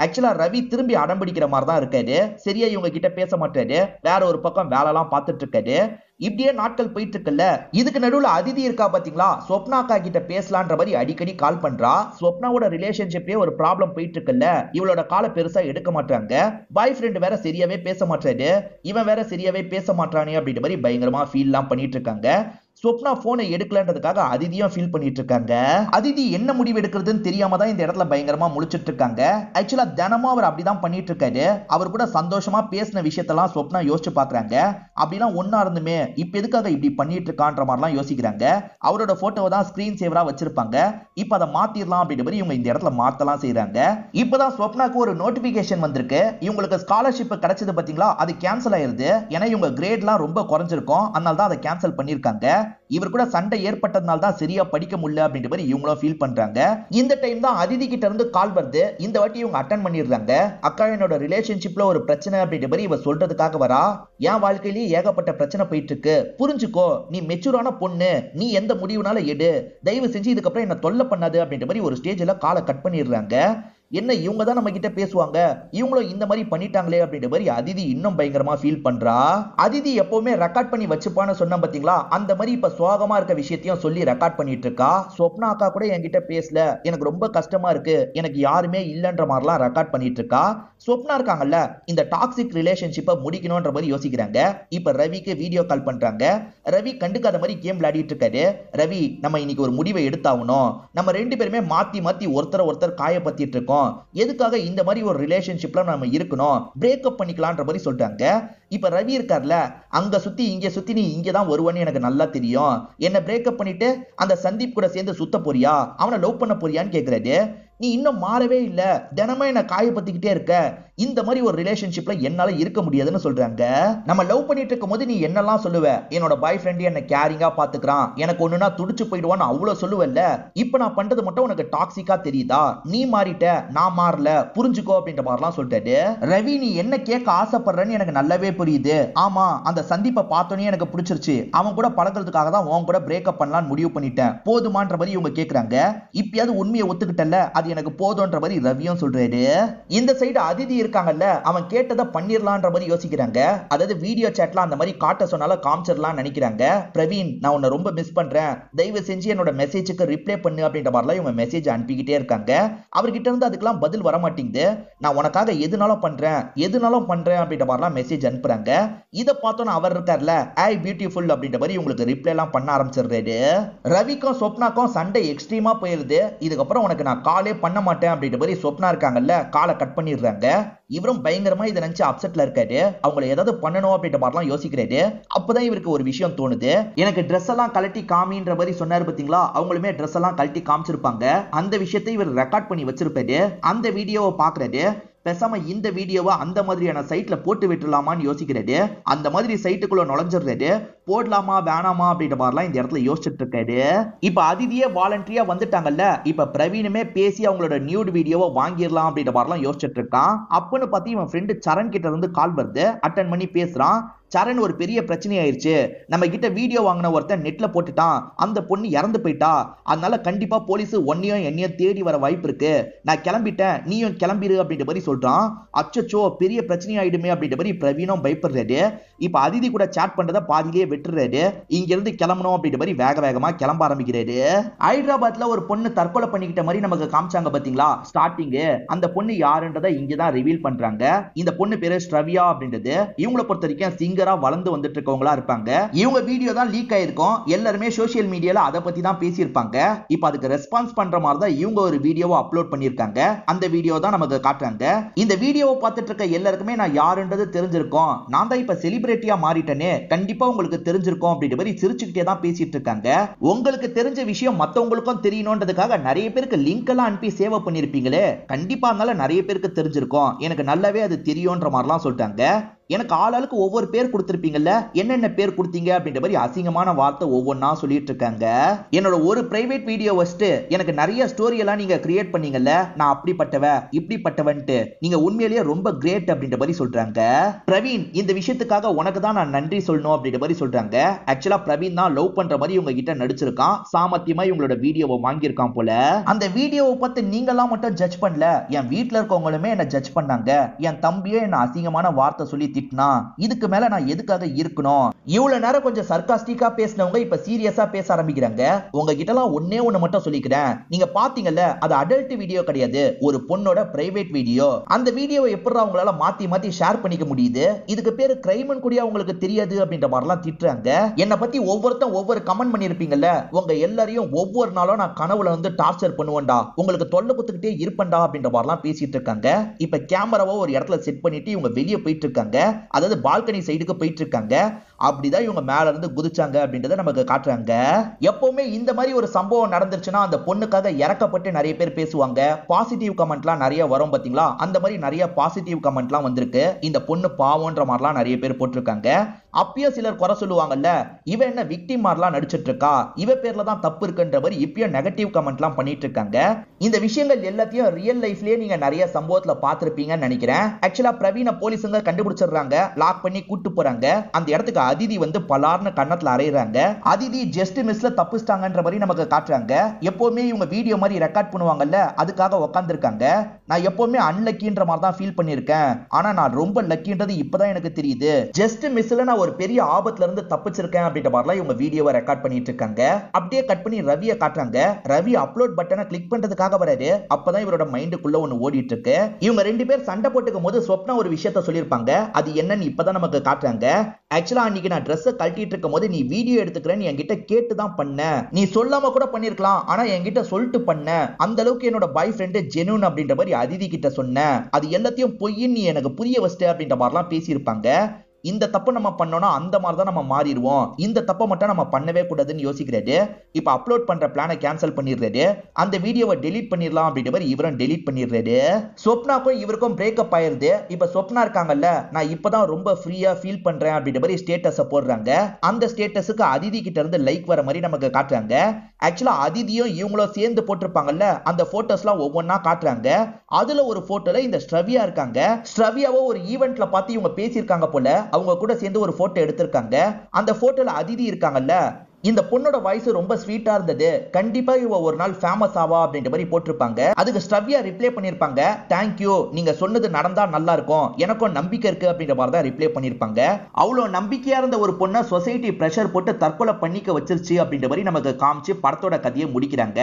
ஆக்சுவலா ரவி திரும்பி அடம்பிடிக்கிற மாதிரி தான் இருக்காரு. சரியா இவங்க கிட்ட பேச மாட்டாரு, வேற ஒரு பக்கம் வேலை எல்லாம் பார்த்துட்டு இருக்காரு. இப்படியே நாட்கள் போயிட்டு இருக்குல்ல, இதுக்கு நடுவுல அதிதி இருக்கா பாத்தீங்களா, ஸ்வப்னா அக்கா கிட்ட பேசலான்ற மாதிரி அடிக்கடி கால் பண்றா. ஸ்வப்னாவோட ரிலேஷன்ஷிப்லயே ஒரு ப்ராப்ளம் போயிட்டு இருக்குல்ல, இவளோட காலை பெருசா எடுக்க மாட்டாங்க. பாய் ஃப்ரெண்ட் வேற சரியாவே பேச மாட்டாரு, இவன் வேற சரியாவே பேச மாட்டானே அப்படின்ற மாதிரி பயங்கரமா ஃபீல் எல்லாம் பண்ணிட்டு இருக்காங்க. ஸ்வப்னா போனை எடுக்கலன்றதுக்காக அதிதியும் ஃபீல் பண்ணிட்டு இருக்காங்க. அதிதி என்ன முடிவு எடுக்கிறதுன்னு தெரியாம தான் இந்த இடத்துல பயங்கரமா முழிச்சிட்டு இருக்காங்க. ஆக்சுவலா தினமும் அவர் அப்படிதான் பண்ணிட்டு இருக்காரு. அவர் கூட சந்தோஷமா பேசின விஷயத்தெல்லாம் ஸ்வப்னா யோசிச்சு பாக்குறாங்க. அப்படிலாம் ஒன்னா இருந்துமே இப்ப எதுக்காக இப்படி பண்ணிட்டு இருக்கான்ற மாதிரிலாம் யோசிக்கிறாங்க. அவரோட போட்டோவை தான் ஸ்கிரீன் சேவரா வச்சிருப்பாங்க. இப்ப அதை மாத்திரலாம் அப்படின்ற மாதிரி இவங்க இந்த இடத்துல மாத்தலாம் செய்யறாங்க. இப்பதான் ஸ்வப்னாக்கு ஒரு நோட்டிபிகேஷன் வந்திருக்கு. இவங்களுக்கு ஸ்காலர்ஷிப் கிடைச்சது பாத்தீங்களா, அது கேன்சல் ஆயிருது. ஏன்னா இவங்க கிரேட்லாம் ரொம்ப குறைஞ்சிருக்கும், அதனால தான் அதை கேன்சல் பண்ணிருக்காங்க. இவர் கூட சண்டை ஏற்பட்டதுனால தான் சரியா படிக்க முடியல அப்படின்ற மாதிரி இவங்களும் ஃபீல் பண்றாங்க. இந்த டைம் தான் அதிதி கிட்ட இருந்து கால் வருது. இந்த வாட்டி இவங்க அட்டன் பண்ணிடுறாங்க. அக்கா என்னோட ரிலேஷன்ஷிப்ல ஒரு பிரச்சனை அப்படின்ற மாதிரி இவ சொல்றதுக்காக வரா. என் வாழ்க்கையிலேயே ஏகப்பட்ட பிரச்சனை போயிட்டு இருக்கு, புரிஞ்சுக்கோ, நீ மெச்சூரான பொண்ணு, நீ எந்த முடிவுனால எடு, தயவு செஞ்சு இதுக்கப்புறம் என்ன தொல்லை பண்ணாது அப்படின்ற மாதிரி ஒரு ஸ்டேஜ்ல காலை கட் பண்ணிடுறாங்க. என்ன இவங்க தான் நம்ம கிட்ட பேசுவாங்க, இவங்களும் இந்த மாதிரி பண்ணிட்டாங்களே அப்படின்ற மாதிரி அதிதி இன்னும் பயங்கரமா ஃபீல் பண்றா. அதிதி எப்பவுமே ரெக்கார்ட் பண்ணி வச்சுப்பான்னு சொன்ன பாத்தீங்களா, அந்த மாதிரி இப்ப சோகமா இருக்க விஷயத்தையும் சொல்லி ரெக்கார்ட் பண்ணிட்டு இருக்கா. ஸ்வப்னா அக்கா கூட என்கிட்ட பேசல, எனக்கு ரொம்ப கஷ்டமா இருக்கு, எனக்கு யாருமே இல்லன்ற மாதிரிலாம் ரெக்கார்ட் பண்ணிட்டு இருக்கா. ஸ்வப்னா இருக்காங்கல்ல, இந்த டாக்ஸிக் ரிலேஷன்ஷிப்பை முடிக்கணும்ன்ற மாதிரி யோசிக்கிறாங்க. இப்ப ரவிக்கு வீடியோ கால் பண்றாங்க. ரவி கண்டுக்காத மாதிரி கேம் விளையாடிட்டு இருக்காரு. ரவி, நம்ம இன்னைக்கு ஒரு முடிவை எடுத்தாகணும், நம்ம 2 பேருமே மாத்தி மாத்தி ஒருத்தர் காயப்பத்திட்டு இருக்கோம், எதுக்காக இந்த மாதிரி ஒரு ரிலேஷன்ஷிப்ல நம்ம இருக்கணும், பிரேக்கப் பண்ணிக்கலாம்ன்ற மாதிரி சொல்றாங்க. இப்ப ரவி இருக்கார்ல, அங்க சுத்தி இங்க சுத்தி நீ இங்க தான் வருவன்னு எனக்கு நல்லா தெரியும், என்ன பிரேக்கப் பண்ணிட்டு அந்த சந்தீப் கூட சேர்ந்து சுத்த போறியா, அவனை லவ் பண்ண போறியான்னு கேக்குறாரு. நீ இன்னும் மாறவே இல்ல, தினமும் என்ன காயப்படுத்திக்கிட்டே இருக்க, இந்த மாதிரி ஒரு ரிலேஷன்ஷிப்ல என்னால இருக்க முடியாதுன்னு சொல்றாங்க. நம்ம லவ் பண்ணிட்டு இருக்கும் போது நீ என்னெல்லாம் சொல்லுவ, என்னோட பாய் ஃப்ரெண்ட் என்ன கேரிங்கா பாத்துக்கிறான், எனக்கு ஒண்ணுனா துடிச்சு போயிடுவான்னு அவ்வளவு சொல்லுவல்ல, இப்ப நான் பண்றது மட்டும் உனக்கு டாக்ஸிக்கா தெரியுதா, நீ மாறிட்ட நான் மாறல புரிஞ்சுக்கோ அப்படின்ற மாதிரிலாம் சொல்லிட்டாரு. ரவி நீ என்ன கேட்க ஆசைப்படுறன்னு எனக்கு நல்லாவே புரியுது. ஆமா அந்த சந்தீப்பை பார்த்தோன்னே எனக்கு பிடிச்சிருச்சு, அவன் கூட பழகிறதுக்காக தான் உன் கூட பிரேக்கப் பண்ணலாம்னு முடிவு பண்ணிட்டேன், போதுமான்ற மாதிரி இவங்க கேக்குறாங்க. இப்பயாவது உண்மையை ஒத்துக்கிட்டல, அது எனக்கு போதும்ன்ற மாதிரி ரவியும் சொல்றாரு. இந்த சைடு அதிதி இருக்காங்கல்ல, அவன் கேட்டதை பண்ணிரலாம்ன்ற மாதிரி யோசிக்கிறாங்க. அதாவது வீடியோ சாட்ல அந்த மாதிரி காட்ட சொன்னால காமிச்சிடலாம் நினைக்கிறாங்க. பிரவீன் நான் உன்னை ரொம்ப மிஸ் பண்றேன், தயவு செஞ்சு என்னோட மெசேஜுக்கு ரிப்ளை பண்ணு அப்படின்ற மாதிரிலாம் இவங்க மெசேஜ் அனுப்பிக்கிட்டே இருக்காங்க. அவர்கிட்ட இருந்து அதுக்கெல்லாம் பதில் வர மாட்டேங்குது. நான் உனக்காக எதுனாலும் பண்றேன் அப்படின்ற மாதிரிலாம் மெசேஜ் அனுப்புறாங்க. இதை பார்த்தோன்னா அவர் இருக்கார்ல, ஐ பியூட்டிஃபுல் அப்படின்ற மாதிரி உங்களுக்கு ரிப்ளை எல்லாம் பண்ண ஆரம்பிச்சிடுறாரு. ரவிக்கும் சொப்னாக்கும் சண்டை எக்ஸ்ட்ரீமா போயிருது. இதுக்கப்புறம் உனக்கு நான் காலே பண்ண மாட்டேன் அப்படின்ற மாதிரி சொப்னா இருக்காங்கல்ல, காலை கட் பண்ணிடுறாங்க. இவரும் பயங்கரமா இதை நினைச்சு அப்செட்ல இருக்காரு. அவங்களை ஏதாவது பண்ணணும் அப்படின்ற மாதிரிலாம் யோசிக்கிறாரு. அப்பதான் இவருக்கு ஒரு விஷயம் தோணுது. எனக்கு ட்ரெஸ் எல்லாம் கழட்டி காமின்ற மாதிரி சொன்னாரு பாத்தீங்களா, அவங்களுமே ட்ரெஸ் எல்லாம் கழட்டி காமிச்சிருப்பாங்க. அந்த விஷயத்தை இவர் ரெக்கார்ட் பண்ணி வச்சிருப்பாரு. அந்த வீடியோவை பாக்குறாரு. பேசாம இந்த வீடியோவை அந்த மாதிரியான சைட்ல போட்டு விட்டுலாமான்னு யோசிக்கிறாரு. அந்த மாதிரி சைட்டுக்குள்ள நுழைஞ்சிடுறாரு. போடலாமா வேணாமா அப்படின்ற மாதிரிலாம் இந்த இடத்துல யோசிச்சுட்டு இருக்காரு. இப்ப அதிதியே வாலண்டரியா வந்துட்டாங்கல்ல, இப்ப பிரவீனுமே பேசி அவங்களோட நியூட் வீடியோவை வாங்கிடலாம் அப்படின்ற மாதிரிலாம் யோசிச்சுட்டு இருக்கான். அப்பன்னு பார்த்து இவன் ஃப்ரெண்டு சரண் கிட்ட இருந்து கால் வருது. அட்டன் பண்ணி பேசுறான். சரண் ஒரு பெரிய பிரச்சனை ஆயிருச்சு, நம்ம கிட்ட வீடியோ வாங்கின ஒருத்தன் நெட்ல போட்டுட்டான், அந்த பொண்ணு இறந்து போயிட்டா, அதனால கண்டிப்பா போலீஸ் ஒன்னையும் என்னையும் தேடி வர வாய்ப்பு இருக்கு, நான் கிளம்பிட்டேன் நீயும் கிளம்பிடு அப்படின்ற மாதிரி சொல்றான். அச்சச்சோ பெரிய பிரச்சனை ஆயிடுமே அப்படின்ற மாதிரி பிரவீனும் பயப்படுறாரு. இப்ப அதிதி கூட சாட் பண்றத பாதியிலேயே விட்டுறாரு. இங்க இருந்து கிளம்பணும் அப்படின்ற மாதிரி வேக வேகமா கிளம்ப ஆரம்பிக்கிறாரு. ஹைதராபாத்ல ஒரு பொண்ணு தற்கொலை பண்ணிக்கிட்ட மாதிரி நமக்கு காமிச்சாங்க பாத்தீங்களா ஸ்டார்டிங், அந்த பொண்ணு யாருன்றதை இங்கதான் ரிவீல் பண்றாங்க. இந்த பொண்ணு பேரு ஸ்ரவியா அப்படின்றது. இவங்களை பொறுத்த வரைக்கும் வளர்ந்து வந்துட்டு இருக்கவங்களா இருப்பாங்க. இவங்க வீடியோ தான் லீக் ஆயிருக்கும். எல்லாருமே சோஷியல் மீடியால அதை பத்தி தான் பேசியிருப்பாங்க. இப்ப அதுக்கு ரெஸ்பான்ஸ் பண்ற மாதிரி தான் இவங்க ஒரு வீடியோவை அப்லோட் பண்ணிருக்காங்க. அந்த வீடியோ தான் நமக்கு காட்டுறாங்க. இந்த வீடியோவை பார்த்துட்டு இருக்க எல்லாருக்குமே நான் யாருன்றது தெரிஞ்சிருக்கும், நான் தான் இப்ப செலிபிரிட்டியா மாறிட்டேனே, கண்டிப்பா உங்களுக்கு தெரிஞ்சிருக்கும் அப்படின்ற மாதிரி சிரிச்சுக்கிட்டே தான் பேசிட்டு இருக்காங்க. உங்களுக்கு தெரிஞ்ச விஷயம் மத்தவங்களுக்கும் தெரியணும்ன்றதுக்காக நிறைய பேருக்கு லிங்க் எல்லாம் அனுப்பி சேவ் பண்ணிருப்பீங்களே, கண்டிப்பா அதனால நிறைய பேருக்கு தெரிஞ்சிருக்கும், எனக்கு நல்லாவே அது தெரியும்ன்ற மாதிரிலாம் சொல்லிட்டாங்க. எனக்கு ஆளாளுக்கு ஒவ்வொரு பேர் கொடுத்திருப்பீங்கல்ல, என்னென்ன பேர் கொடுத்தீங்க அப்படின்ற மாதிரி அசிங்கமான வார்த்தை ஒவ்வொன்னா சொல்லிட்டு இருக்காங்க. என்னோட ஒரு பிரைவேட் வீடியோ வச்சுட்டு எனக்கு நிறைய ஸ்டோரி எல்லாம் நீங்க கிரியேட் பண்ணீங்கல்ல, நான் அப்படிப்பட்டவ இப்படிப்பட்டவன்ட்டு, நீங்க உண்மையிலேயே ரொம்ப கிரேட் அப்படின்ற மாதிரி சொல்றாங்க. பிரவீன் இந்த விஷயத்துக்காக உனக்கு தான் நான் நன்றி சொல்லணும் அப்படின்ற மாதிரி சொல்றாங்க. ஆக்சுவலா பிரவீன் தான் லவ் பண்ற மாதிரி இவங்க கிட்ட நடிச்சிருக்கான். சாமர்த்தியமா இவங்களோட வீடியோவை வாங்கியிருக்கான் போல. அந்த வீடியோவை பார்த்து நீங்களாம் மட்டும் ஜட்ஜ் பண்ணல, என் வீட்டுல இருக்கவங்களுமே என்ன ஜட்ஜ் பண்ணாங்க. என் தம்பியே என்ன அசிங்கமான வார்த்தை சொல்லி திட்டினா, இதுக்கு மேல நான் எதுக்காக இருக்கணும். இவ்வளவு நேரம் கொஞ்சம் சர்காஸ்டிக்கா பேசினவங்க இப்ப சீரியஸா பேச ஆரம்பிக்கிறாங்க. உங்ககிட்ட எல்லாம் ஒன்னே ஒண்ணு மட்டும் சொல்லிக்கிறேன், நீங்க பாத்தீங்கல்ல அது அடல்ட் வீடியோ கிடையாது, ஒரு பொண்ணோட பிரைவேட் வீடியோ. அந்த வீடியோவை எப்படி அவங்களால மாத்தி மாத்தி ஷேர் பண்ணிக்க முடியுது, இதுக்கு பேரு கிரைம்னு கூட உங்களுக்கு தெரியாது அப்படின்ற மாதிரிலாம் திட்டுறாங்க. என்னை பத்தி ஒவ்வொருத்தன் ஒவ்வொரு கமெண்ட் பண்ணிருப்பீங்கல்ல, உங்க எல்லாரையும் ஒவ்வொரு நாளும் நான் கனவுல வந்து டார்ச்சர் பண்ணுவேன்டா, உங்களுக்கு தொல்லை குத்துக்கிட்டே இருப்பேன்டா அப்படின்ற மாதிரிலாம் பேசிட்டு இருக்காங்க. இப்ப கேமராவை ஒரு இடத்துல செட் பண்ணிட்டு இவங்க வெளியே போயிட்டு இருக்காங்க. அதாவது பால்கனி சைடுக்கு போயிட்டு இருக்காங்க. அப்படிதான் இவங்க மேல இருந்து குதிச்சாங்க அப்படின்றத நமக்கு காட்டுறாங்க. எப்பவுமே இந்த மாதிரி ஒரு சம்பவம் நடந்துருச்சுன்னா அந்த பொண்ணுக்காக இறக்கப்பட்டு நிறைய பேர் பேசுவாங்க. பாசிட்டிவ் கமெண்ட்லாம் நிறைய வரும் பாத்தீங்களா, அந்த மாதிரி நிறைய பாசிட்டிவ் கமெண்ட்லாம் வந்திருக்கு. இந்த பொண்ணு பாவம்ன்ற மாதிரிலாம் நிறைய பேர் போட்டிருக்காங்க. அப்பயும் சிலர் குறை சொல்லுவாங்கல்ல, இவ என்ன விக்டிம் மாதிரிலாம் நடிச்சிட்டு இருக்கா, இவ பேர்ல தான் தப்பு இருக்குன்ற மாதிரி இப்பயும் நெகட்டிவ் கமெண்ட்லாம் பண்ணிட்டு இருக்காங்க. இந்த விஷயங்கள் எல்லாத்தையும் ரியல் லைஃப்லயே நீங்க நிறைய சம்பவத்துல பார்த்திருப்பீங்கன்னு நினைக்கிறேன். ஆக்சுவலா பிரவீன போலீஸுங்க கண்டுபிடிச்சிடுறாங்க, லாக் பண்ணி கூட்டு போறாங்க. அந்த இடத்துக்கு அதிதி வந்து பலார்னு கண்ணத்துல அறையிறாங்க. அதிதி ஜஸ்ட் மிஸ்ல தப்பிச்சிட்டாங்கன்ற மாதிரி நமக்கு காட்டுறாங்க. எப்பவுமே இவங்க வீடியோ மாதிரி ரெக்கார்ட் பண்ணுவாங்கல்ல, அதுக்காக உட்காந்துருக்காங்க. நான் எப்பவுமே அன்லக்கின்ற மாதிரி தான் ஃபீல் பண்ணிருக்கேன், ஆனா நான் ரொம்ப லக்கின்றது இப்பதான் எனக்கு தெரியுது. ஜஸ்ட் மிஸ்ல நான் ஒரு பெரிய ஆபத்துல இருந்து தப்பிச்சிருக்கேன் அப்படின்ற மாதிரிலாம் இவங்க வீடியோவை ரெக்கார்ட் பண்ணிட்டு இருக்காங்க. அப்படியே கட் பண்ணி ரவியை காட்டுறாங்க. ரவி அப்லோட் பட்டனை கிளிக் பண்றதுக்காக வராரு. அப்பதான் இவரோட மைண்டுக்குள்ள ஒன்னு ஓடிட்டு இருக்கு. இவங்க ரெண்டு பேர் சண்டை போட்டுக்கும் போது சொப்னா ஒரு விஷயத்த சொல்லிருப்பாங்க. அது என்னன்னு இப்பதான் நமக்கு காட்டுறாங்க. ஆக்சுவலா அன்னைக்கு நான் ட்ரெஸ் கழட்டிட்டு இருக்கும் போது நீ வீடியோ எடுத்துக்கிறேன்னு என்கிட்ட கேட்டு தான் பண்ண, நீ சொல்லாம கூட பண்ணிருக்கலாம், ஆனா என்கிட்ட சொல்லிட்டு பண்ண. அந்த அளவுக்கு என்னோட பாய் ஃப்ரெண்ட் ஜெனூன் அப்படின்ற மாதிரி அதிதி கிட்ட சொன்ன, அது எல்லாத்தையும் பொய்ன்னு நீ எனக்கு புரிய வச்சிட்ட அப்படின்ற மாதிரிலாம் பேசியிருப்பாங்க. இந்த தப்பு நம்ம பண்ணோம்னா அந்த மாதிரி தான் நம்ம மாறிடுவோம், இந்த தப்பை மட்டும் நம்ம பண்ணவே கூடாதுன்னு யோசிக்கிறாரு. இப்ப அப்லோட் பண்ற பிளானை கேன்சல் பண்ணிடுறாரு. அந்த வீடியோவை டெலீட் பண்ணிடலாம் அப்படின்ற மாதிரி இவரும் டெலீட் பண்ணிடுறாரு. சொப்னாக்கும் இவருக்கும் பிரேக்கப் ஆயிருது. இப்ப சொப்னா இருக்காங்கல்ல, நான் இப்பதான் ரொம்ப ஃப்ரீயா ஃபீல் பண்றேன் அப்படின்ற மாதிரி ஸ்டேட்டஸ போடுறாங்க. அந்த ஸ்டேட்டஸுக்கு அதிதி கிட்ட இருந்து லைக் வர மாதிரி நமக்கு காட்டுறாங்க. ஆக்சுவலா அதிதியும் இவங்களும் சேர்ந்து போட்டிருப்பாங்கல்ல, அந்த போட்டோஸ்லாம் ஒவ்வொன்னா காட்டுறாங்க. அதுல ஒரு போட்டோல இந்த ஸ்ட்ரவியா இருக்காங்க. ஸ்ட்ரவியாவோ ஒரு ஈவென்ட்ல பார்த்து இவங்க பேசியிருக்காங்க போல, அவங்க கூட சேர்ந்து ஒரு போட்டோ எடுத்திருக்காங்க. அந்த போட்டோல அதிதி இருக்காங்கல்ல, இந்த பொண்ணோட வாய்ஸ் ரொம்ப ஸ்வீட்டா இருந்தது, கண்டிப்பா இவ ஒரு நாள் ஃபேமஸ் ஆவா அப்படின்ற மாதிரி போட்டிருப்பாங்க. அதுக்கு ஸ்ட்ரவியா ரிப்ளை பண்ணிருப்பாங்க, தேங்க்யூ, நீங்க சொன்னது நடந்தா நல்லா இருக்கும், எனக்கும் நம்பிக்கை இருக்கு அப்படின்ற மாதிரி தான் ரிப்ளை பண்ணிருப்பாங்க. அவ்வளவு நம்பிக்கையா இருந்த ஒரு பொண்ணை சொசைட்டி பிரஷர் போட்டு தற்கொலை பண்ணிக்க வச்சிருச்சு அப்படின்ற மாதிரி நமக்கு காமிச்சு படத்தோட கதையை முடிக்கிறாங்க.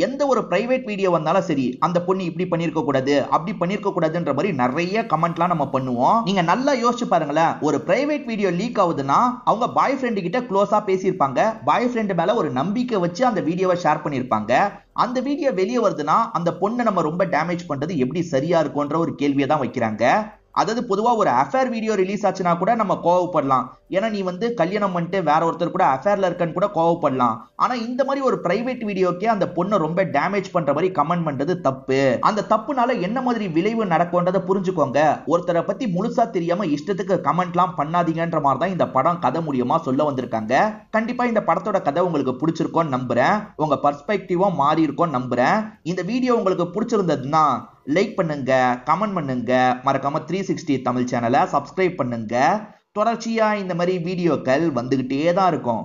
எந்த ஒரு பிரைவேட் வீடியோ வந்தாலும் சரி, அந்த பொண்ணு இப்படி பண்ணிருக்க கூடாது, அப்படி பண்ணிருக்க கூடாதுன்ற மாதிரி நிறைய கமெண்ட்லாம் நம்ம பண்ணுவோம். நீங்க நல்லா யோசிச்சு பாருங்களேன், ஒரு பிரைவேட் வீடியோ லீக் ஆகுதுன்னா அவங்க பாய் ஃப்ரெண்ட் கிட்ட க்ளோஸா பேசியிருப்பாங்க, பாய் ஃப்ரெண்ட் மேல ஒரு நம்பிக்கை வச்சு அந்த வீடியோவை ஷேர் பண்ணிருப்பாங்க. அந்த வீடியோ வெளியே வருதுன்னா அந்த பொண்ணை நம்ம ரொம்ப டேமேஜ் பண்றது எப்படி சரியா இருக்கும்ன்ற ஒரு கேள்வியை தான் வைக்கிறாங்க. அதாவது பொதுவா ஒரு அஃபேர் வீடியோ ரிலீஸ் ஆச்சுன்னா கூட நம்ம கோவப்படலாம், ஏன்னா நீ கல்யாணம் பண்ணிட்டு வேற ஒருத்தர் கூட அஃபேர்ல இருக்கன்னு கூட கோவப்படலாம். ஆனா இந்த மாதிரி ஒரு பிரைவேட் வீடியோக்கே அந்த பொண்ணை ரொம்ப டேமேஜ் பண்ற மாதிரி கமெண்ட் பண்றது தப்பு. அந்த தப்புனால என்ன மாதிரி விளைவு நடக்கும்ன்றதை புரிஞ்சுக்கோங்க. ஒருத்தரை பத்தி முழுசா தெரியாம இஷ்டத்துக்கு கமெண்ட்லாம் பண்ணாதீங்கன்ற மாதிரி தான் இந்த படம் கதை மூலியமா சொல்ல வந்திருக்காங்க. கண்டிப்பா இந்த படத்தோட கதை உங்களுக்கு பிடிச்சிருக்கோன்னு நம்புறேன், உங்க பர்ஸ்பெக்டிவும் மாறி இருக்கும்னு நம்புறேன். இந்த வீடியோ உங்களுக்கு பிடிச்சிருந்ததுன்னா லைக் பண்ணுங்க, கமெண்ட் பண்ணுங்க, மறக்காம 360 தமிழ் சேனலை சப்ஸ்கிரைப் பண்ணுங்க. தொடர்ச்சியா இந்த மாதிரி வீடியோக்கள் வந்துகிட்டே தான் இருக்கும்.